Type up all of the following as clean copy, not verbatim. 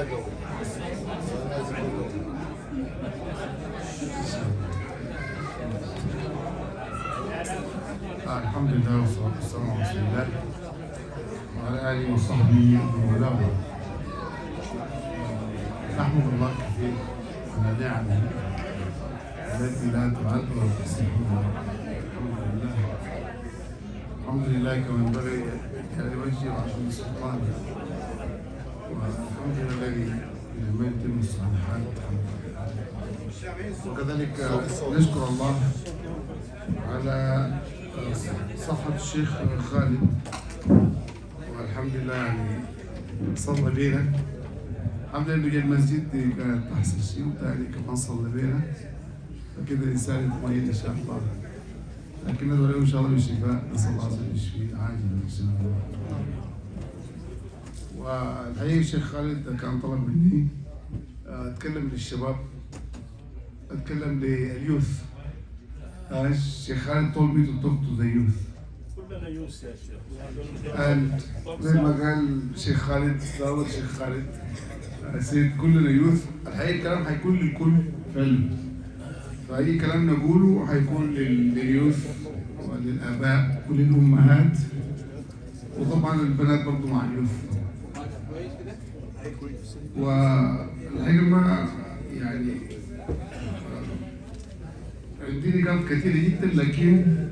الحمد لله والصلاة والسلام على رسول الله وعلى آله وصحبه ومن والاه. نحمد الله كثير على نعمه التي لا تعد ولا تحصى. الحمد لله كما ينبغي لوجه وعظيم سلطانه، والحمد لله الذي لم يتم الصالحات. وكذلك نشكر الله على صحة الشيخ خالد، والحمد لله يعني صلى بينا. الحمد لله انه جا المسجد دي كانت احسن شيء، وتاني كمان صلى بينا، فكده الانسان يطمئن ان شاء الله. لكن ندعو له ان شاء الله بالشفاء، نسال الله عز وجل يشفيه عاجلا ان شاء الله. والحقيقه الشيخ خالد كان طلب مني اتكلم للشباب، اتكلم لليوث. الشيخ خالد told me to talk to the youth. كلنا يوث يا شيخ. and زي ما قال الشيخ خالد، دعوة الشيخ خالد سيد كلنا يوث. الحقيقة الكلام هيكون للكل فعلا، فأي كلام نقوله هيكون لليوث وللآباء وللأمهات، وطبعا البنات برضو مع اليوث. والحقيقة ما يعني عندي نقاط كثيرة جدا لكن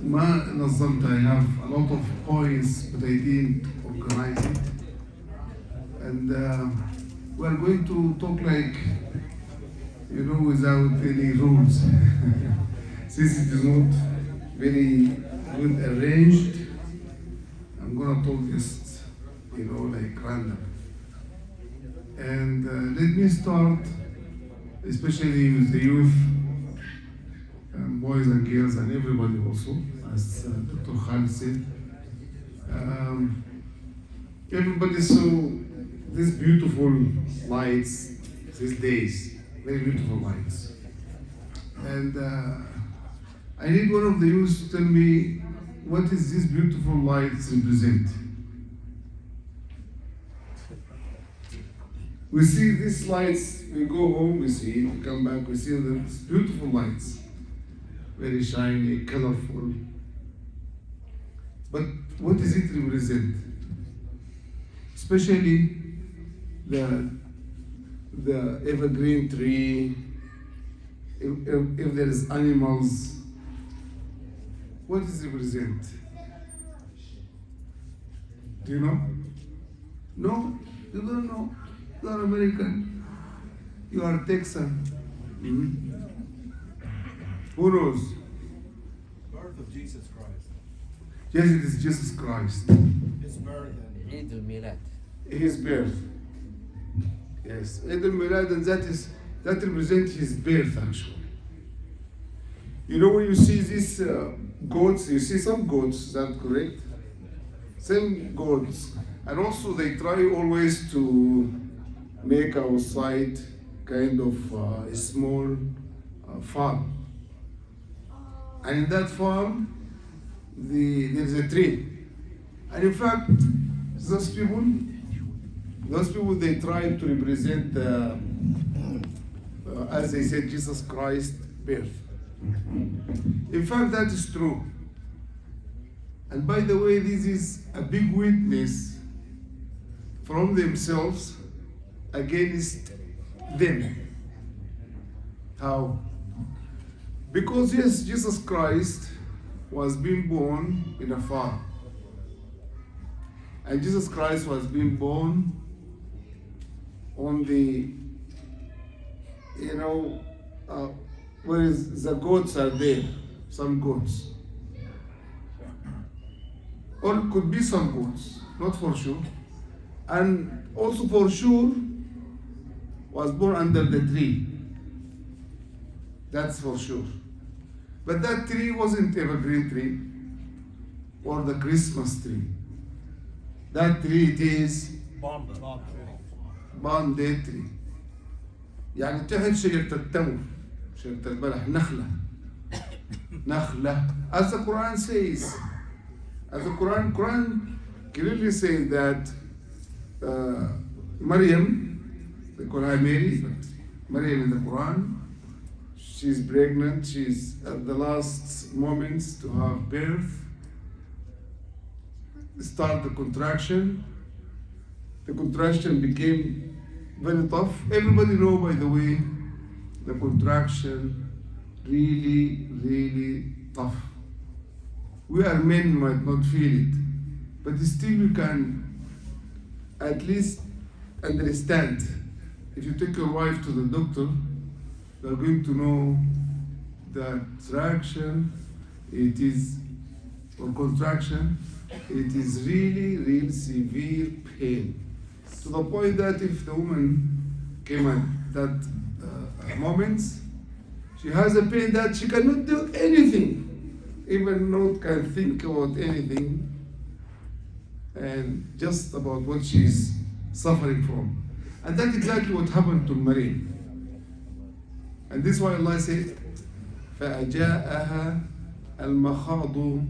ما نظمتها. I have a lot of points but I didn't organize it, and we are going to talk like, you know, without any rules. Since it is not very good arranged, I'm gonna talk just, you know, like random. And let me start, especially with the youth, boys and girls and everybody also, as Dr. Khan said. Everybody saw these beautiful lights these days, very beautiful lights. And I need one of the youth to tell me what is these beautiful lights represent. We see these lights, we go home, we see it, we come back, we see these beautiful lights. Very shiny, colorful. But what does it represent? Especially the evergreen tree, if there is animals, what does it represent? Do you know? No? You don't know? You are American. You are Texan. Mm-hmm. Who knows? Birth of Jesus Christ. Yes, it is Jesus Christ. His birth and عيد الميلاد. His birth. Yes, Eid al-Milad, and that represents his birth actually. You know, when you see these goats, you see some goats, is that correct? Same goats. And also they try always to make outside kind of a small farm. And in that farm, there's a tree. And in fact, those people they try to represent, as they said, Jesus Christ's birth. In fact, that is true. And by the way, this is a big witness from themselves against them. How? Because yes, Jesus Christ was being born in a farm. And Jesus Christ was being born on the, you know, where the goats are there, some goats. Or it could be some goats, not for sure. And also for sure was born under the tree. That's for sure. But that tree wasn't evergreen tree or the Christmas tree. That tree it is palm tree. يعني تحت شجرة التمر، شجرة البلح، نخلة. As the Quran says, Quran clearly says that Maryam they call her Mary, but Maryam in the Quran. She's pregnant, she's at the last moments to have birth. Start the contraction. The contraction became very tough. Everybody know, by the way, the contraction really tough. We are men might not feel it, but still you can at least understand. If you take your wife to the doctor, they're going to know that traction, it is, or contraction, it is really severe pain. To the point that if the woman came at that moment, she has a pain that she cannot do anything, even not can think about anything, and just about what she's suffering from. And that's exactly what happened to Maryam. And this is why Allah said, فَأَجَاءَهَا الْمَخَاضُ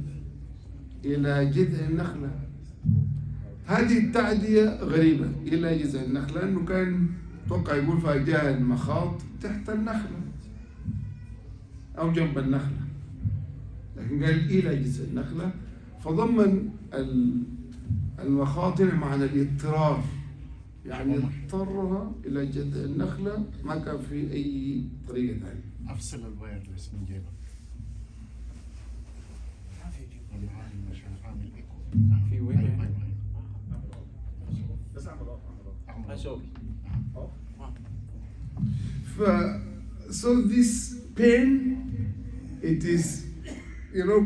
إِلَى جذع النخلة. هذه التعدية غريبة إلى جذع النخلة، لأنه كان توقع يقول فأجاء المخاض تحت النخلة أو جنب النخلة، لكن قال إلى جذع النخلة، فضمن المخاض معنى الاضطرار، يعني اضطرها إلى جذع النخلة، ما كان في أي طريقة ثانية. أفصل الوايرلس من جيبك. في وين؟ بس اعمل So this pain, it is,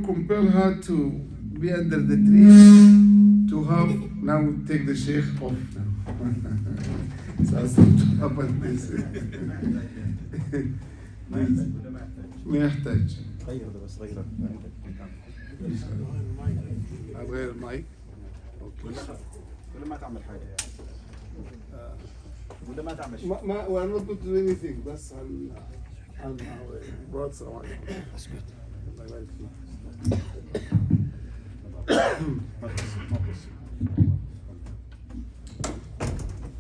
compel her to be under the tree, to have, now take the sheikh off now. So I said to happen this. ما يحتاج. غير ده بس غيره. غير المايك. ولا ما تعمل حاجة يعني. ولا ما تعمل شيء. ما we're not going to do anything. بس عن broad سلام عليكم. الله يبارك فيك.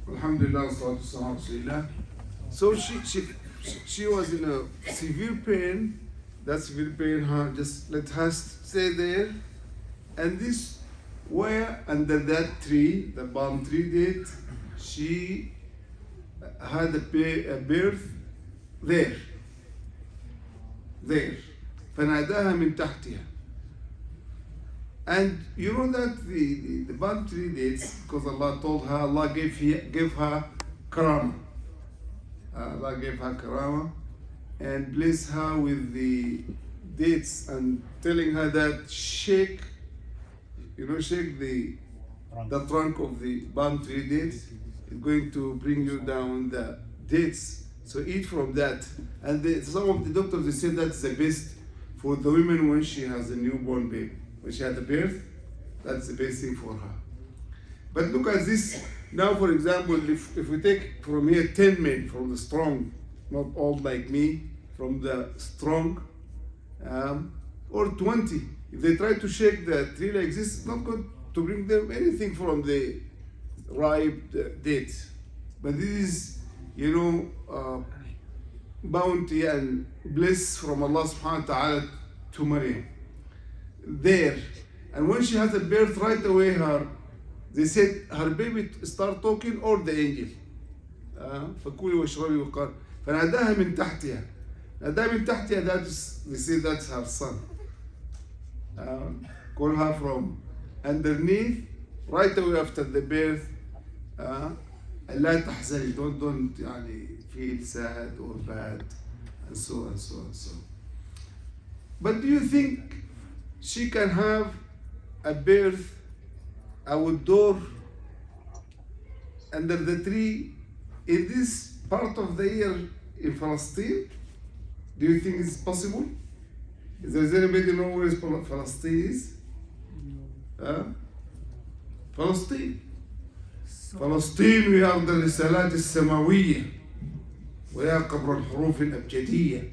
Alhamdulillah, salatu wassalam, Rasulillah. So she was in a severe pain. That severe pain, just let her stay there. And this, where under that tree, the palm tree did, she had a birth there. فناداها من تحتها. And you know that the palm tree dates, because Allah told her, Allah gave her karama. Allah gave her karama and blessed her with the dates and telling her that shake the trunk of the palm tree dates. It's going to bring you down the dates. So eat from that. And some of the doctors, they say that's the best for the women when she has a newborn baby. When she had a birth, that's the best thing for her. But look at this. Now, for example, if we take from here 10 men from the strong, not old like me, from the strong, or 20, if they try to shake the tree like this, it's not going to bring them anything from the ripe dates. But this is, bounty and bliss from Allah subhanahu wa ta'ala to Maryam. There. And when she has a birth, right away they said her baby start talking or the angel. فكولي واشربي وقال فناداها من تحتها. ناداها من تحتها, they say that's her son. Call her from underneath, right away after the birth. لا تحزني, don't feel sad or bad, and so and so and so. But do you think she can have a birth outdoor under the tree in this part of the year in Palestine? Do you think it's possible? Does anybody know where Palestine is? Palestine. فلسطين يا أرض الرسالات السماوية ويا قبر الحروف الأبجدية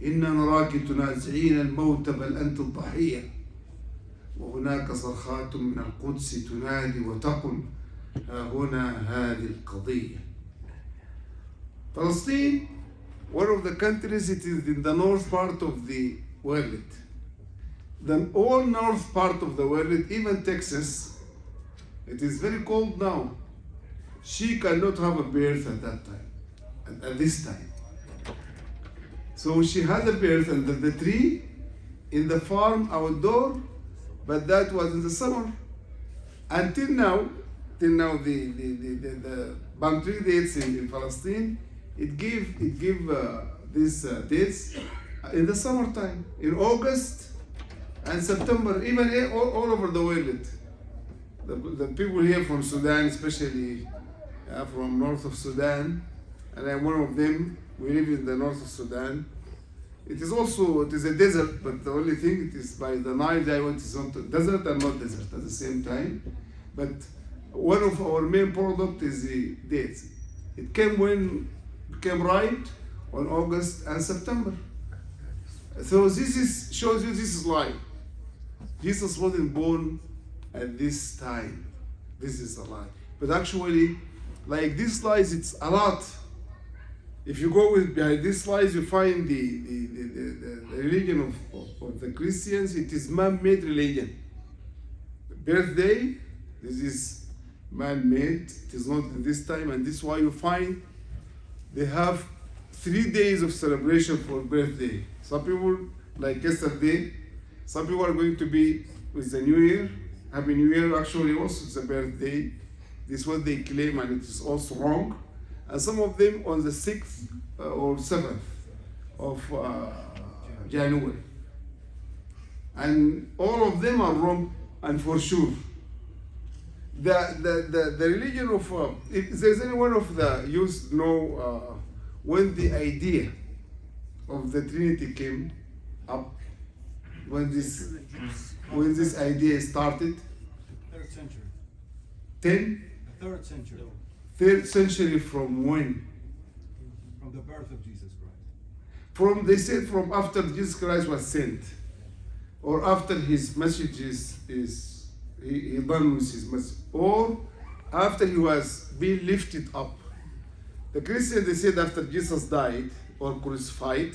إنا نراك تنازعين الموت بل أنت الضحية وهناك صرخات من القدس تنادي وتقل ها هنا هذه القضية. Palestine, one of the countries, it is in the north part of the world. The whole north part of the world, even Texas, it is very cold now. She cannot have a birth at that time, at this time. So she had a birth under the tree, in the farm outdoor, but that was in the summer. Until now, the palm tree dates in Palestine, it give these dates in the summertime, in August and September, even all over the world. The people here from Sudan, especially from north of Sudan, and I'm one of them. We live in the north of Sudan. It is a desert, but the only thing, it is by the Nile. It is not desert and not desert at the same time. But one of our main product is the dates. It became ripe on August and September. So this shows you this is lie. Jesus wasn't born at this time. This is a lie. But actually, like these lies, it's a lot. If you go behind these lies, you find the religion of the Christians. It is man-made religion. Birthday, this is man-made. It is not in this time, and this is why you find they have 3 days of celebration for birthday. Some people, like yesterday, some people are going to be with the New Year. Happy New Year, actually also it's a birthday. This is what they claim, and it is also wrong. And some of them on the 6th or 7th of January. And all of them are wrong, and for sure. The religion of, if there's any one of the youth know when the idea of the Trinity came up, when this idea started? 3rd century. 10? The 3rd century. 3rd century from when? From the birth of Jesus Christ. They said from after Jesus Christ was sent, or after his message he done with his message, or after he was being lifted up. The Christians, they said after Jesus died or crucified,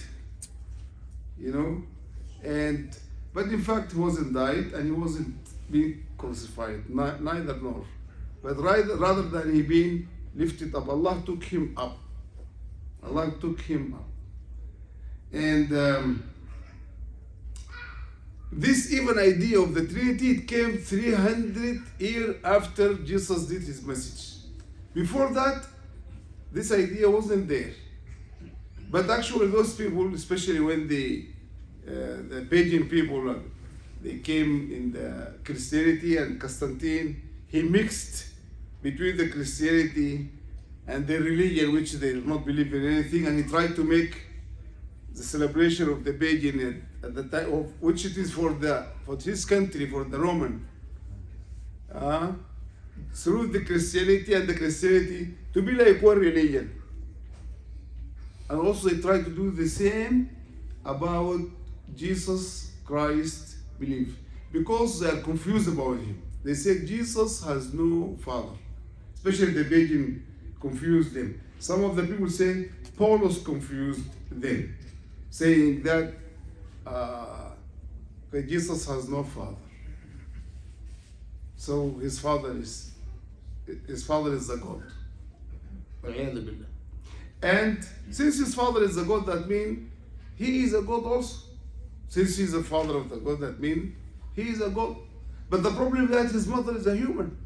but in fact he wasn't died and he wasn't being crucified, neither nor. But rather than he being lifted up, Allah took him up. Allah took him up. And this even idea of the Trinity, it came 300 years after Jesus did his message. Before that, this idea wasn't there. But actually those people, especially when the pagan people, they came in the Christianity, and Constantine, he mixed between the Christianity and the religion, which they do not believe in anything, and he tried to make the celebration of the pagan at the time of which it is for his country, for the Roman, through the Christianity, and the Christianity to be like one religion. And also they try to do the same about Jesus Christ belief, because they are confused about him. They say Jesus has no father, especially the pagan confused them. Some of the people say Paulus confused them, saying that Jesus has no father. So his father is the God. And since his father is a God, that means he is a God also. Since he is the father of the God, that means he is a God. But the problem is that his mother is a human.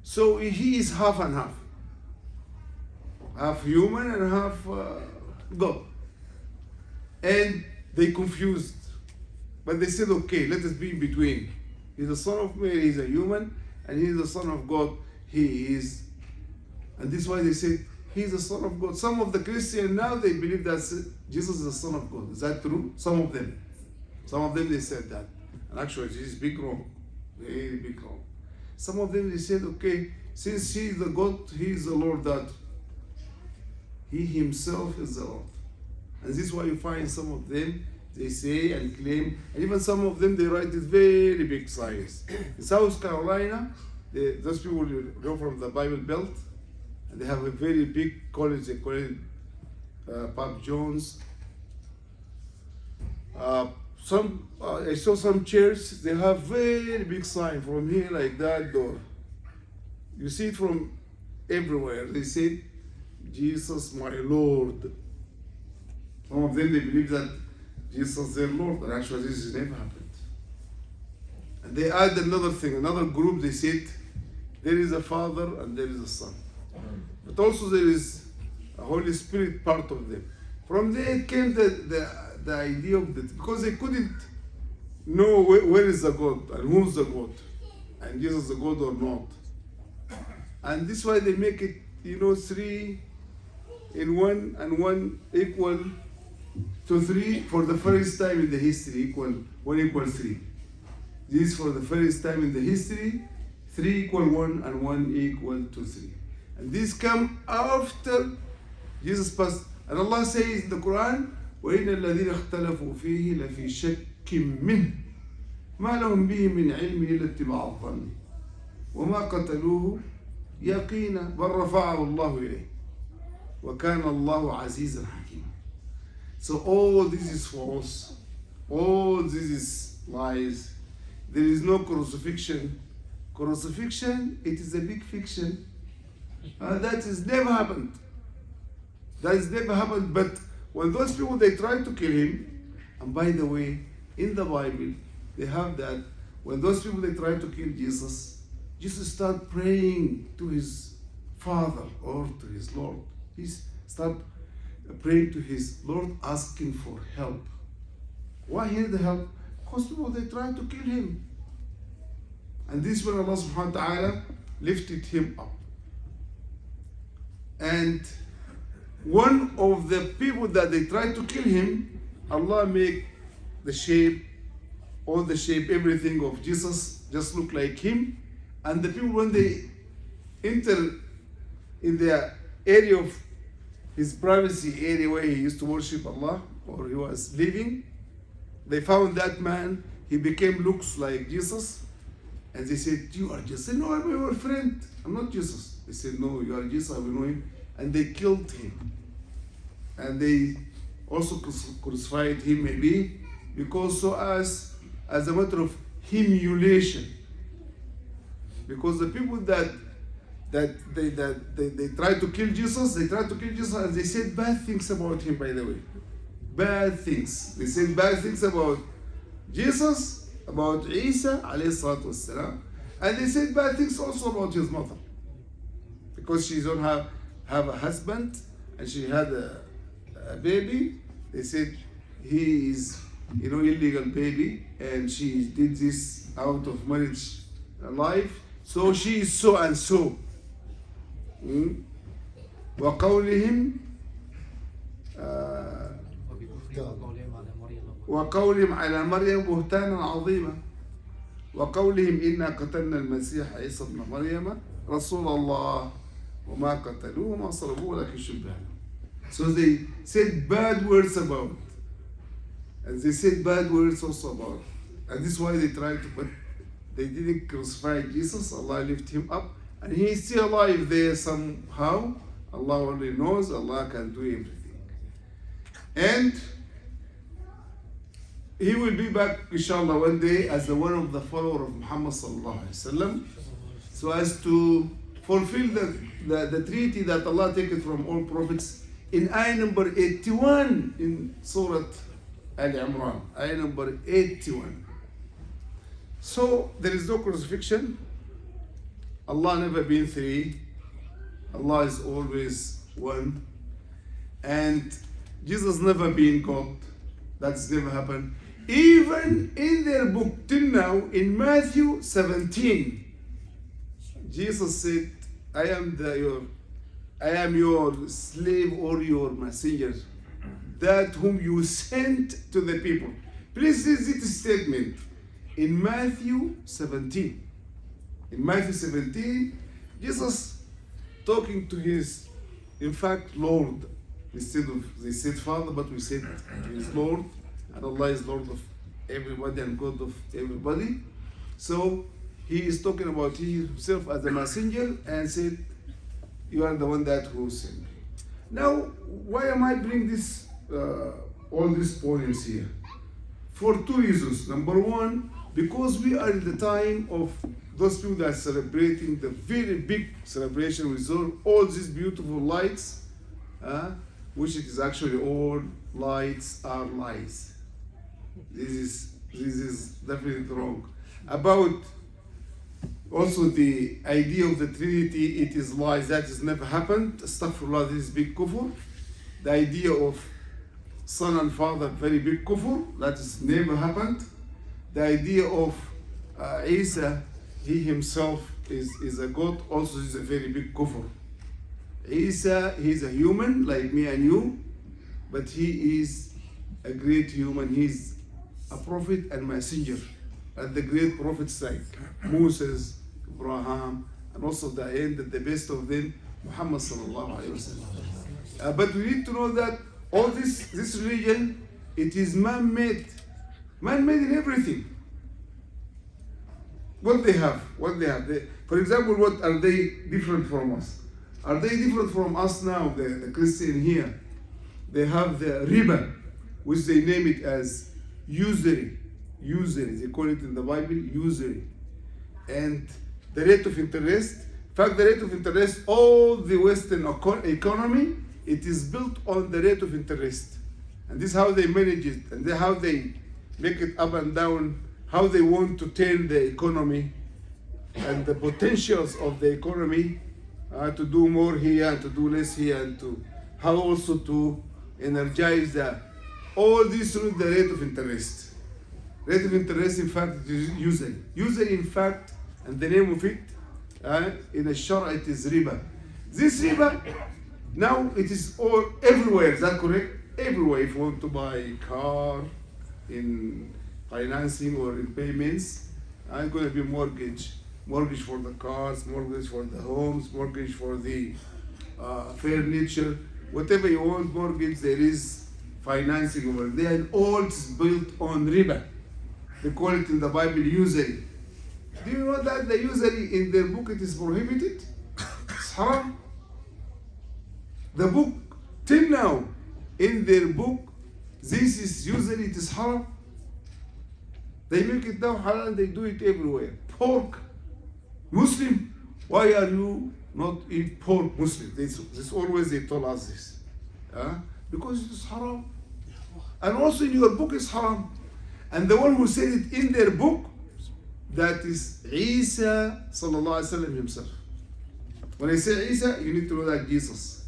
So he is half and half. Half human and half God. And they confused. But they said, okay, let us be in between. He's the son of Mary, he's a human, and he is the son of God. He is. And this is why they say, he is the son of God. Some of the Christians now, they believe that Jesus is the son of God. Is that true? Some of them. Some of them, they said that. And actually, this is big wrong. Very big wrong. Some of them, they said, okay, since he is the God, he is the Lord, that he himself is the Lord. And this is why you find some of them, they say and claim, and even some of them, they write this very big signs. In South Carolina, those people who go from the Bible Belt, and they have a very big college. They call it Pop Jones. I saw some churches. They have very big sign from here like that door. You see it from everywhere. They say, "Jesus, my Lord." Some of them they believe that Jesus is their Lord, and actually this has never happened. And they add another thing, another group. They said there is a Father and there is a Son, but also there is a Holy Spirit part of them. From there it came the idea of that, because they couldn't know where is the God and who's the God, and Jesus the God or not. And this is why they make it, 3 in 1 and 1 equal to 3 for the first time in the history, 1 equal 3. This for the first time in the history, 3 equal 1 and 1 equal to 3. And this come after Jesus passed. And Allah says in the Quran, وَإِنَّ الَّذِينَ اخْتَلَفُوا فِيهِ لَفِي شَكٍّ مِّنْهِ مَا لَهُمْ بِهِ مِنْ عِلْمٍ إِلَّا اتِّبَاعَ الظَّنِّ وَمَا قَتَلُوهُ يَقِينًا بَلْ رَفَعَهُ اللَّهُ إِلَيْهِ وَكَانَ اللَّهُ عَزِيزًا حَكِيمًا. So all this is false. All this is lies. There is no crucifixion. Crucifixion, it is a big fiction. That has never happened. That has never happened. But when those people, they try to kill him, and by the way, in the Bible, they have that, when those people, they try to kill Jesus, Jesus start praying to his Father or to his Lord. He start praying to his Lord, asking for help. Why he need the help? Because people, they try to kill him. And this when Allah subhanahu wa ta'ala lifted him up. And one of the people that they tried to kill him, Allah make the shape, all the shape, everything of Jesus just look like him. And the people, when they enter in the area of his privacy area where he used to worship Allah, or he was living, they found that man, he looks like Jesus. And they said, "You are Jesus." They said, "No, I'm your friend. I'm not Jesus." They said, "No, you are Jesus, I will know him." And they killed him. And they also crucified him, maybe because so as a matter of humiliation. Because the people that they tried to kill Jesus, and they said bad things about him, by the way. Bad things. They said bad things about Jesus, about Isa, alayhi salatu wassalam, and they said bad things also about his mother. Because she don't have a husband, and she had a baby. They said he is, illegal baby, and she did this out of marriage life. So she is so and so. وقولهم على مريم بهتانا عظيما وقولهم إنا قتلنا المسيح عيسى ابن مريم رسول الله وما قتلوه وما صلبوه ولكن شبه له. So they said bad words about, and they said bad words also about, and this is why they tried to, but they didn't crucify Jesus. Allah lifted him up, and he is still alive there somehow. Allah only knows. Allah can do everything, and he will be back, inshallah, one day as one of the followers of Muhammad sallallahu alaihi wasallam, so as to fulfill the treaty that Allah taken from all prophets in ayah number 81 in Surah Al-Imran, ayah number 81. So there is no crucifixion. Allah never been 3. Allah is always 1. And Jesus never been God. That's never happened. Even in their book till now, in Matthew 17, Jesus said, I am your slave or your messenger, that whom you sent to the people. Please read this statement in Matthew 17. In Matthew 17, Jesus talking to his, in fact, Lord. Instead of, they said Father, but we said his Lord. And Allah is Lord of everybody and God of everybody. So he is talking about himself as a messenger and said, you are the one that who sent me. Now, why am I bring this all these points here? For two reasons. Number one, because we are in the time of those people that are celebrating the very big celebration with all these beautiful lights, which it is actually all lights are lies. This is definitely wrong. About also the idea of the Trinity, it is lies. That has never happened. Astaghfirullah, this is big kufr. The idea of Son and Father, very big kufr. That has never happened. The idea of Isa, he himself is a God, also is a very big kufr. Isa, he's a human like me and you, but he is a great human. He's a prophet and messenger. And the great prophets like Moses, Abraham, and also the end, the best of them, Muhammad sallallahu alayhi wa sallam. But we need to know that all this religion, it is man-made. Man-made in everything. What they have. For example, what are they different from us? Are they different from us now, the Christian here? They have the riba, which they name it as usury. Usury, they call it in the Bible usury. And the rate of interest, in fact, the rate of interest, all the Western economy, it is built on the rate of interest. And this is how they manage it, and how they make it up and down, how they want to turn the economy and the potentials of the economy to do more here and to do less here, and to how also to energize all this through the rate of interest. Rate of interest, in fact, is usury. Usury, in fact, and the name of it, in a Shara, it is riba. This riba, now it is all everywhere, is that correct? Everywhere. If you want to buy a car, in financing or in payments, I'm going to be mortgage for the cars, mortgage for the homes, mortgage for the furniture, whatever you want, mortgage, there is financing over there, and all is built on riba. They call it in the Bible usury. Do you know that the usury in their book, it is prohibited? It's haram. The book, till now, in their book, this is usury, it is haram. They make it now halal, they do it everywhere. Pork, Muslim, why are you not eat pork, Muslim? This always they told us this. Because it is haram. And also in your book is haram. And the one who said it in their book, that is Isa sallallahu alaihi wasallam himself. When I say Isa, you need to know that Jesus.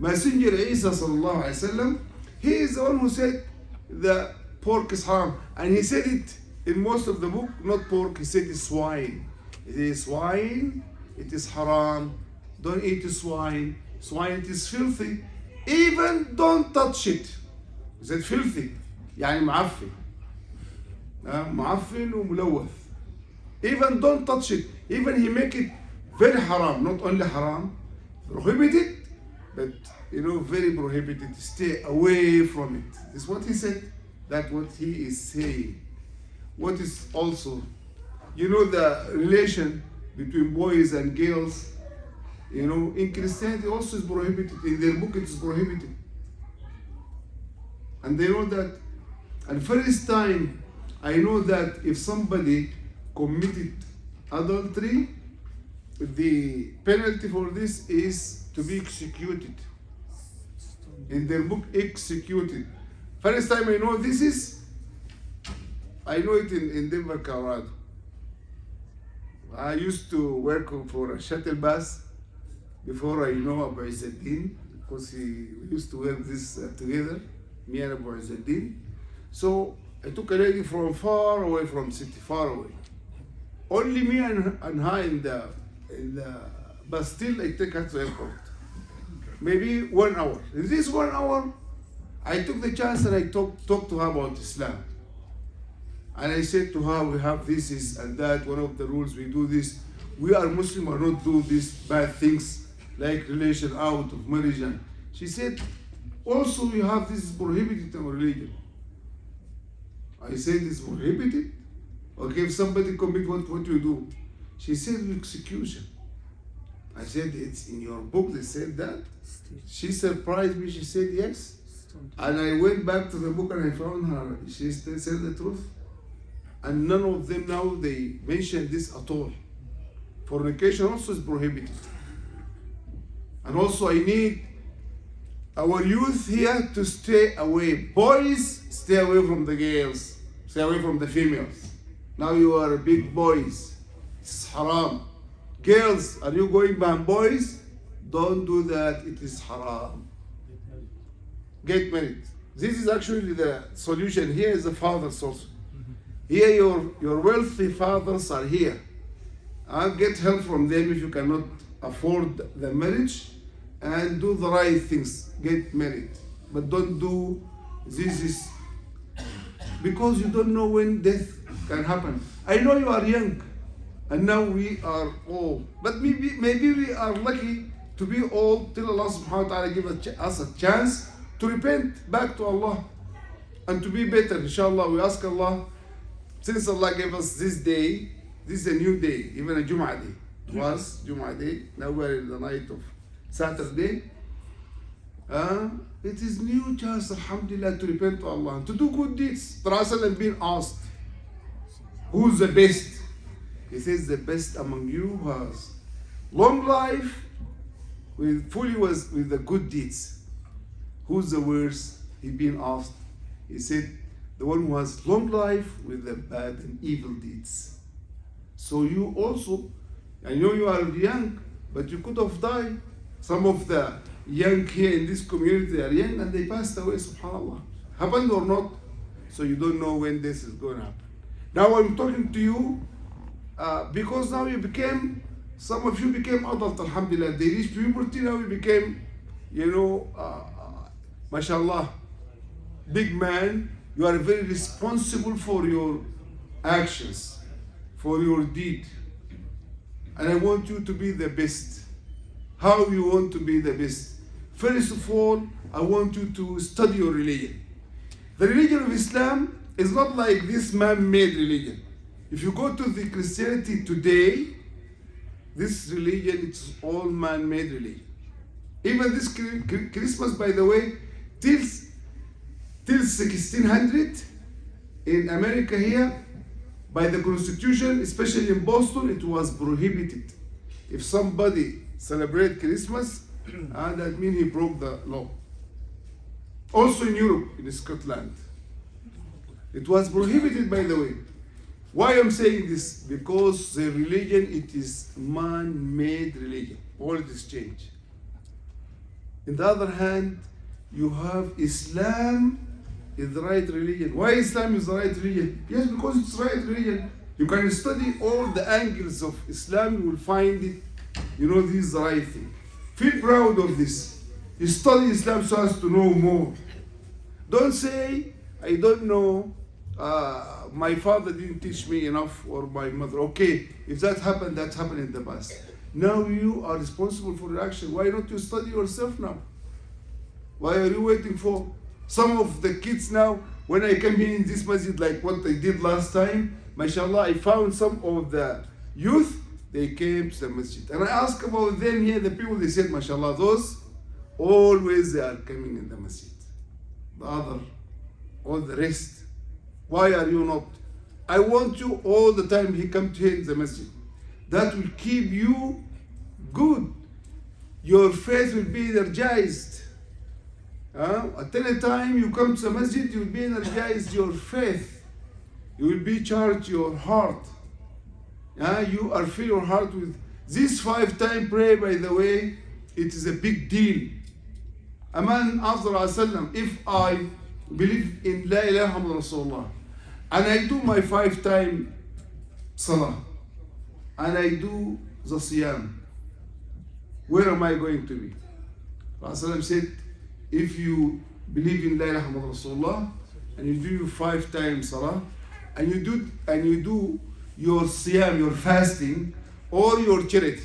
Messenger Isa sallallahu alaihi wasallam, he is the one who said the pork is haram. And he said it in most of the book, not pork, he said it's swine. It is swine, it is haram. Don't eat swine. Swine, it is filthy. Even don't touch it. He said filthy. يعني معفن. معفن وملوث. Even don't touch it. Even he make it very haram. Not only haram, prohibited, but very prohibited. Stay away from it. This is what he said. That's what he is saying. What is also, the relation between boys and girls, in Christianity also is prohibited. In their book it is prohibited. And they know that. And first time I know that if somebody committed adultery, the penalty for this is to be executed. In their book, executed. First time I know this is, I know it in Denver, Colorado. I used to work for a shuttle bus before I know Abu Izzuddin, because we used to work this together, me and Abu Izzuddin. So I took a lady from far away from city, far away. Only me and her in the but still I take her to airport. Maybe 1 hour. In this 1 hour, I took the chance and I talked to her about Islam. And I said to her, we have this and that, one of the rules, we do this. We are Muslim or not do these bad things like relation out of marriage. And she said, also we have this prohibited in our religion. I said it's prohibited. Okay, if somebody commit what you do? She said execution. I said, it's in your book, they said that. She surprised me, she said yes. And I went back to the book and I found her, she still said the truth. And none of them now, they mention this at all. Fornication also is prohibited. And also I need our youth here to stay away. Boys, stay away from the girls. Stay away from the females. Now you are big boys. It's haram. Girls, are you going behind boys? Don't do that, it is haram. Get married. This is actually the solution. Here is the fathers also. Here your wealthy fathers are here. Get help from them if you cannot afford the marriage, and do the right things. Get married. But don't do this is because you don't know when death can happen. I know you are young and now we are old. But maybe we are lucky to be old till Allah subhanahu wa ta'ala give us a chance to repent back to Allah and to be better. Inshallah, we ask Allah, since Allah gave us this day, this is a new day, even a Jum'ah day. It was Jum'ah day, now we are in the night of Saturday. It is new chance, alhamdulillah, to repent to Allah, to do good deeds. Prophet being asked, who's the best? He says, the best among you who has long life with the good deeds. Who's the worst? He being asked. He said, the one who has long life with the bad and evil deeds. So you also, I know you are young, but you could have died. Some of the young here in this community are young and they passed away, subhanAllah. Happened or not? So you don't know when this is going to happen. Now I'm talking to you because now you became, some of you became adult, alhamdulillah. They reached puberty, now you became, mashallah, big man. You are very responsible for your actions, for your deed. And I want you to be the best. How you want to be the best? First of all, I want you to study your religion. The religion of Islam is not like this man-made religion. If you go to the Christianity today, this religion, it's all man-made religion. Even this Christmas, by the way, till 1600 in America here, by the Constitution, especially in Boston, it was prohibited. If somebody celebrate Christmas, that means he broke the law. Also in Europe, in Scotland, it was prohibited, by the way. Why I'm saying this? Because the religion, it is man-made religion. All it is changed. On the other hand, you have Islam is the right religion. Why Islam is the right religion? Yes, because it's the right religion. You can study all the angles of Islam, you will find it, this is the right thing. Feel proud of this. You study Islam so as to know more. Don't say, I don't know, my father didn't teach me enough, or my mother. Okay, if that happened in the past. Now you are responsible for your action. Why don't you study yourself now? Why are you waiting for? Some of the kids now, when I come here in this masjid, like what I did last time, mashallah, I found some of the youth, they came to the masjid. And I asked about them here, the people, they said, mashallah, those, always they are coming in the masjid. The other, all the rest, why are you not? I want you all the time, he come to here in the masjid. That will keep you good. Your faith will be energized. At any time you come to the masjid, you will be energized, your faith. You will be charged your heart. You are fill your heart with this 5-time prayer, by the way, it is a big deal. A man asked Rasulullah, if I believe in La ilaha illallah Rasulullah, and I do my 5-time salah, and I do the siyam, where am I going to be? Rasulullah said, if you believe in La ilaha illallah Rasulullah, and you do your 5-time salah, and you do your siyam, your fasting, or your charity,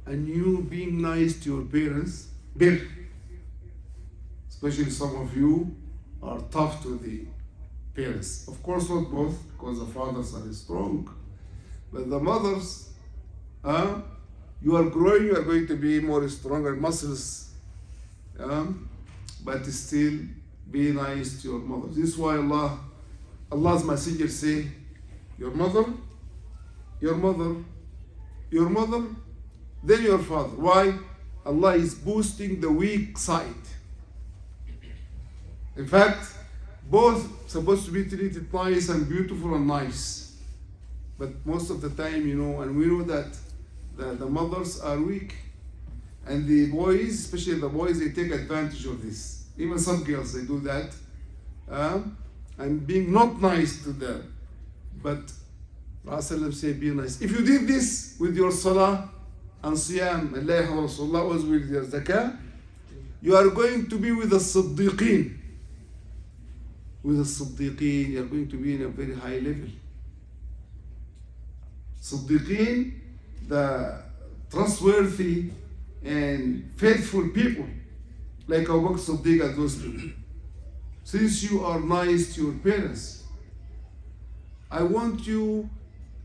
and you being nice to your parents, especially some of you are tough to the parents. Of course not both, because the fathers are strong, but the mothers, You are growing, you are going to be more stronger muscles. But still be nice to your mother. This is why Allah's messenger say, your mother, then your father. Why? Allah is boosting the weak side. In fact, both supposed to be treated nice and beautiful and nice. But most of the time, and we know that the mothers are weak. And the boys, especially the boys, they take advantage of this. Even some girls, they do that. And being not nice to them. But Rasulullah say, be nice. If you did this with your salah and siyam, and Rasulullah was with your zakah, you are going to be with the siddiqeen. With the siddiqeen, you are going to be in a very high level. Siddiqeen, the trustworthy and faithful people, like Abu Bakr Siddiq and those people. Since you are nice to your parents, I want you,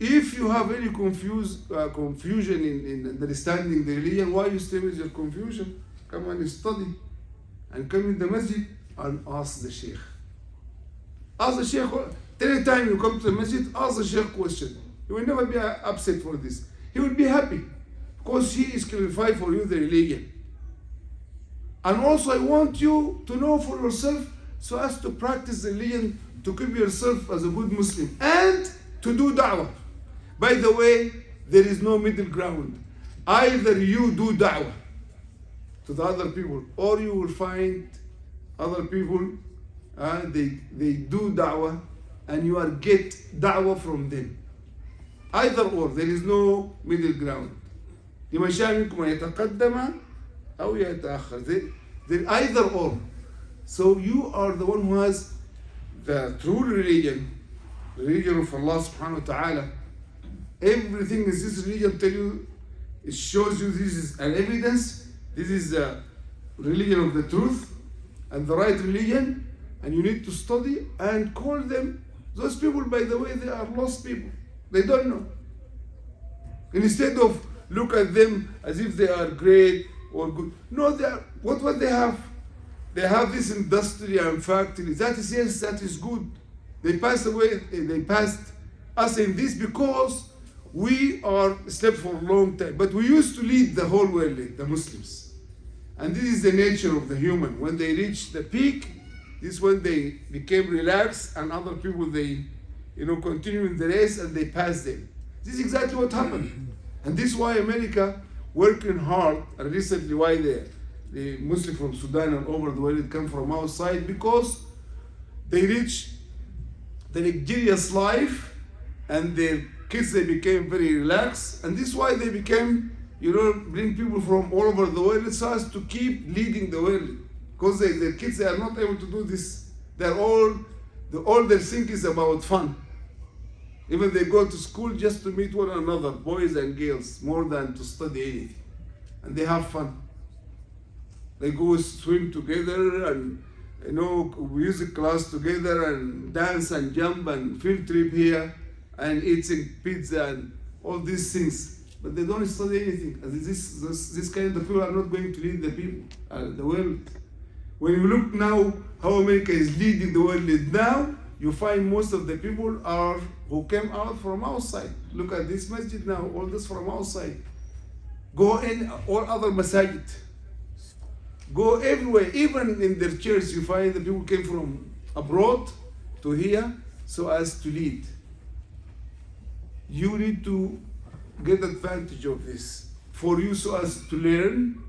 if you have any confusion in understanding the religion, why you stay with your confusion? Come and study, and come in the masjid and ask the sheikh. Ask the sheikh, any time you come to the masjid, ask the sheikh question. He will never be upset for this. He will be happy, because he is clarified for you the religion. And also I want you to know for yourself, so as to practice the religion, to keep yourself as a good Muslim, and to do da'wah. By the way, there is no middle ground. Either you do da'wah to the other people, or you will find other people, they do da'wah, and you are get da'wah from them. Either or, there is no middle ground. لمن شاء منكم أن يتقدم أو يتأخر. There either or. So you are the one who has the true religion, the religion of Allah subhanahu wa ta'ala. Everything in this religion tell you, it shows you this is an evidence, this is the religion of the truth and the right religion, and you need to study and call them. Those people, by the way, they are lost people. They don't know. And instead of look at them as if they are great or good. No, they are, what they have? They have this industry and factory. That is, yes, that is good. They passed away, they passed us in this because we are slept for a long time. But we used to lead the whole world, the Muslims. And this is the nature of the human. When they reach the peak, this is when they became relaxed, and other people, they continue in the race and they pass them. This is exactly what happened. And this is why America working hard, and recently why the Muslims from Sudan and over the world come from outside, because they reach the luxurious life and their kids, they became very relaxed, and this is why they became, bring people from all over the world so as to keep leading the world, because their kids, they are not able to do this. They're all their think is about fun. Even they go to school just to meet one another, boys and girls, more than to study anything. And they have fun. They go swim together and music class together and dance and jump and field trip here and eating pizza and all these things. But they don't study anything. And this kind of people are not going to lead the people, the world. When you look now how America is leading the world now, you find most of the people who came out from outside. Look at this masjid now, all this from outside. Go in all other masajid. Go everywhere, even in their church, you find the people came from abroad to here so as to lead. You need to get advantage of this for you so as to learn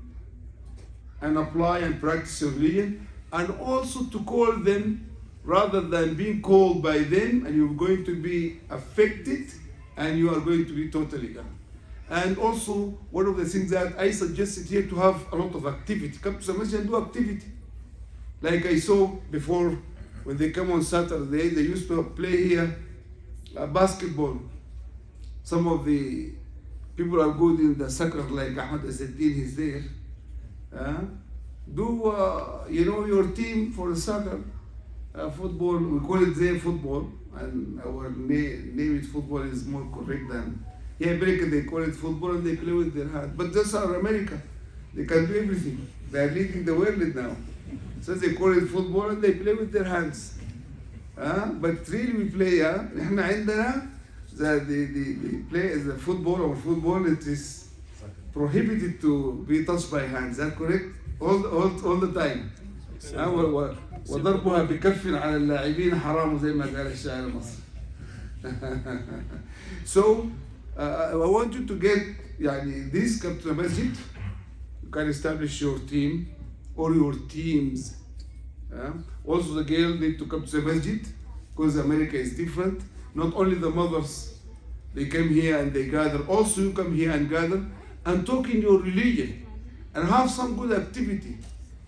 and apply and practice your religion, and also to call them rather than being called by them, and you're going to be affected and you are going to be totally gone. And also, one of the things that I suggested here, to have a lot of activity. Come to the masjid and do activity. Like I saw before, when they come on Saturday, they used to play here basketball. Some of the people are good in the soccer, like Ahmad Azzeddin is there. Do your team for the soccer, football. We call it their football, and our name it football is more correct than Here in America they call it football and they play with their hands. But that's our America. They can do everything. They are leading the world now. So they call it football and they play with their hands. But really we play, احنا عندنا the play the football it is prohibited to be touched by hands. Is that correct? All the time. وضربها بكف على اللاعبين حرام زي ما قال الشاعر المصري. So I want you to get this come to the masjid. You can establish your team or your teams. Also the girl need to come to the masjid because America is different. Not only the mothers, they come here and they gather. Also you come here and gather and talk in your religion and have some good activity.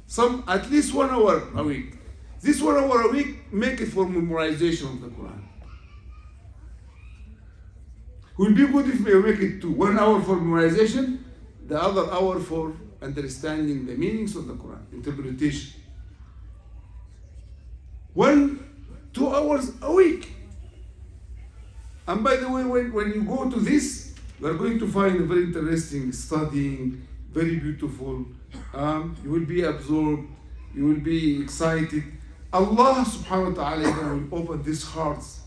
Some at least 1 hour a week. This 1 hour a week, make it for memorization of the Quran. Will be good if we make it to 1 hour for memorization, the other hour for understanding the meanings of the Quran, interpretation. 2 hours a week. And by the way, when you go to this, you are going to find a very interesting studying, very beautiful. You will be absorbed, you will be excited. Allah subhanahu wa ta'ala will open these hearts.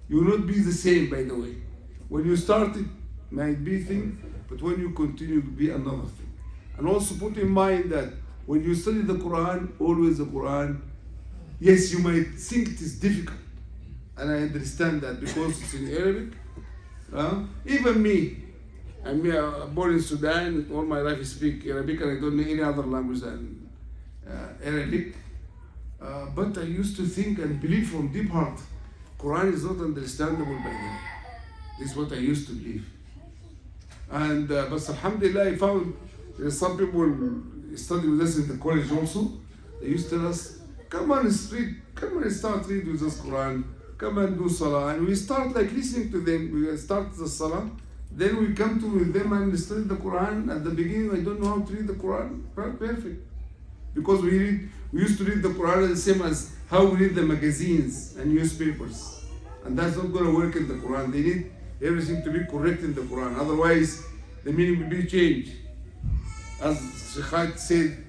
You will not be the same, by the way. When you start it might be thing, but when you continue to be another thing. And also put in mind that when you study the Quran, always the Quran, yes, you might think it is difficult. And I understand that because it's in Arabic. Even me, I'm born in Sudan, all my life I speak Arabic and I don't know any other language than Arabic. But I used to think and believe from deep heart, Quran is not understandable by them. This is what I used to believe. And but alhamdulillah, I found there's some people study with us in the college also. They used to tell us, come on start read with us Quran, come and do salah. And we start listening to them, we start the salah. Then we come to with them and study the Quran. At the beginning, I don't know how to read the Quran perfect. Because we used to read the Quran the same as how we read the magazines and newspapers. And that's not going to work in the Quran. They need everything to be correct in the Quran. Otherwise, the meaning will be changed. As Sheikh said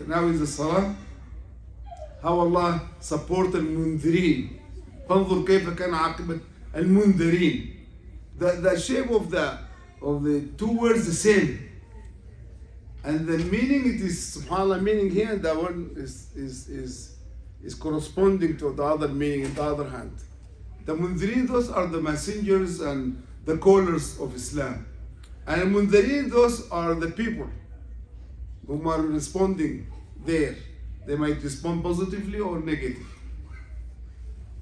now in the Salah, how Allah support al-mundirin. فانظر كيف كان عاقبة المنذرين. The shape of the two words the same. And the meaning, it is subhanAllah meaning here, and that one is corresponding to the other meaning in the other hand. The Mundhirin, those are the messengers and the callers of Islam. And Mundhirin, those are the people whom are responding there. They might respond positively or negative.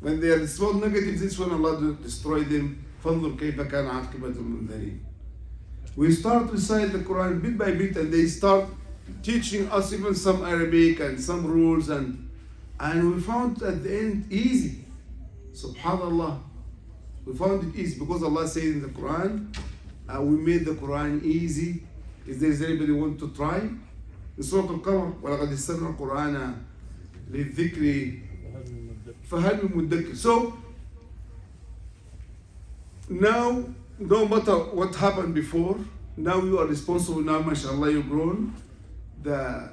When they respond negative, this one Allah will destroy them. فانظر كيف كان عاقبة المنذرين. We start recite the Quran bit by bit, and they start teaching us even some Arabic and some rules, and we found at the end easy. Subhanallah, we found it easy because Allah said in the Quran, we made the Quran easy. Is there anybody want to try? In Surah Al-Qamar, وَلَقَدْ يَسَّرْنَا الْقُرْآنَ لِلذِّكْرِ فَهَلْ مِن مُدَّكِرٍ. So now, no matter what happened before, now you are responsible. Now, mashallah, you've grown. The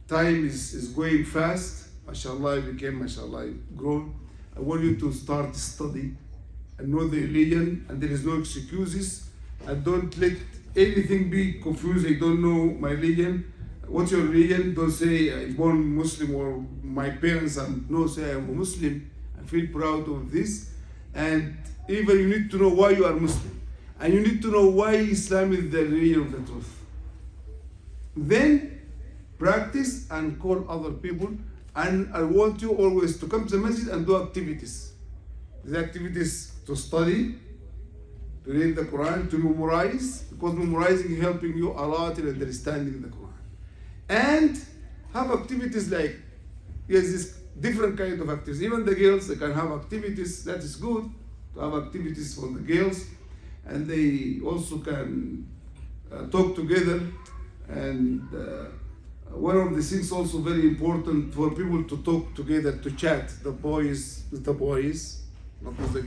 time is going fast. Mashallah, you became, mashallah, grown. I want you to start study and know the religion, and there is no excuses. And don't let anything be confused. I don't know my religion. What's your religion? Don't say I'm born Muslim or my parents. No, say I'm a Muslim. I feel proud of this. And even you need to know why you are Muslim. And you need to know why Islam is the religion of the truth. Then practice and call other people. And I want you always to come to the masjid and do activities. The activities to study, to read the Quran, to memorize, because memorizing is helping you a lot in understanding the Quran. And have activities like, yes, this different kind of activities. Even the girls, they can have activities. That is good to have activities for the girls. And they also can talk together. And one of the things also very important for people to talk together, to chat, the boys with the boys, not with the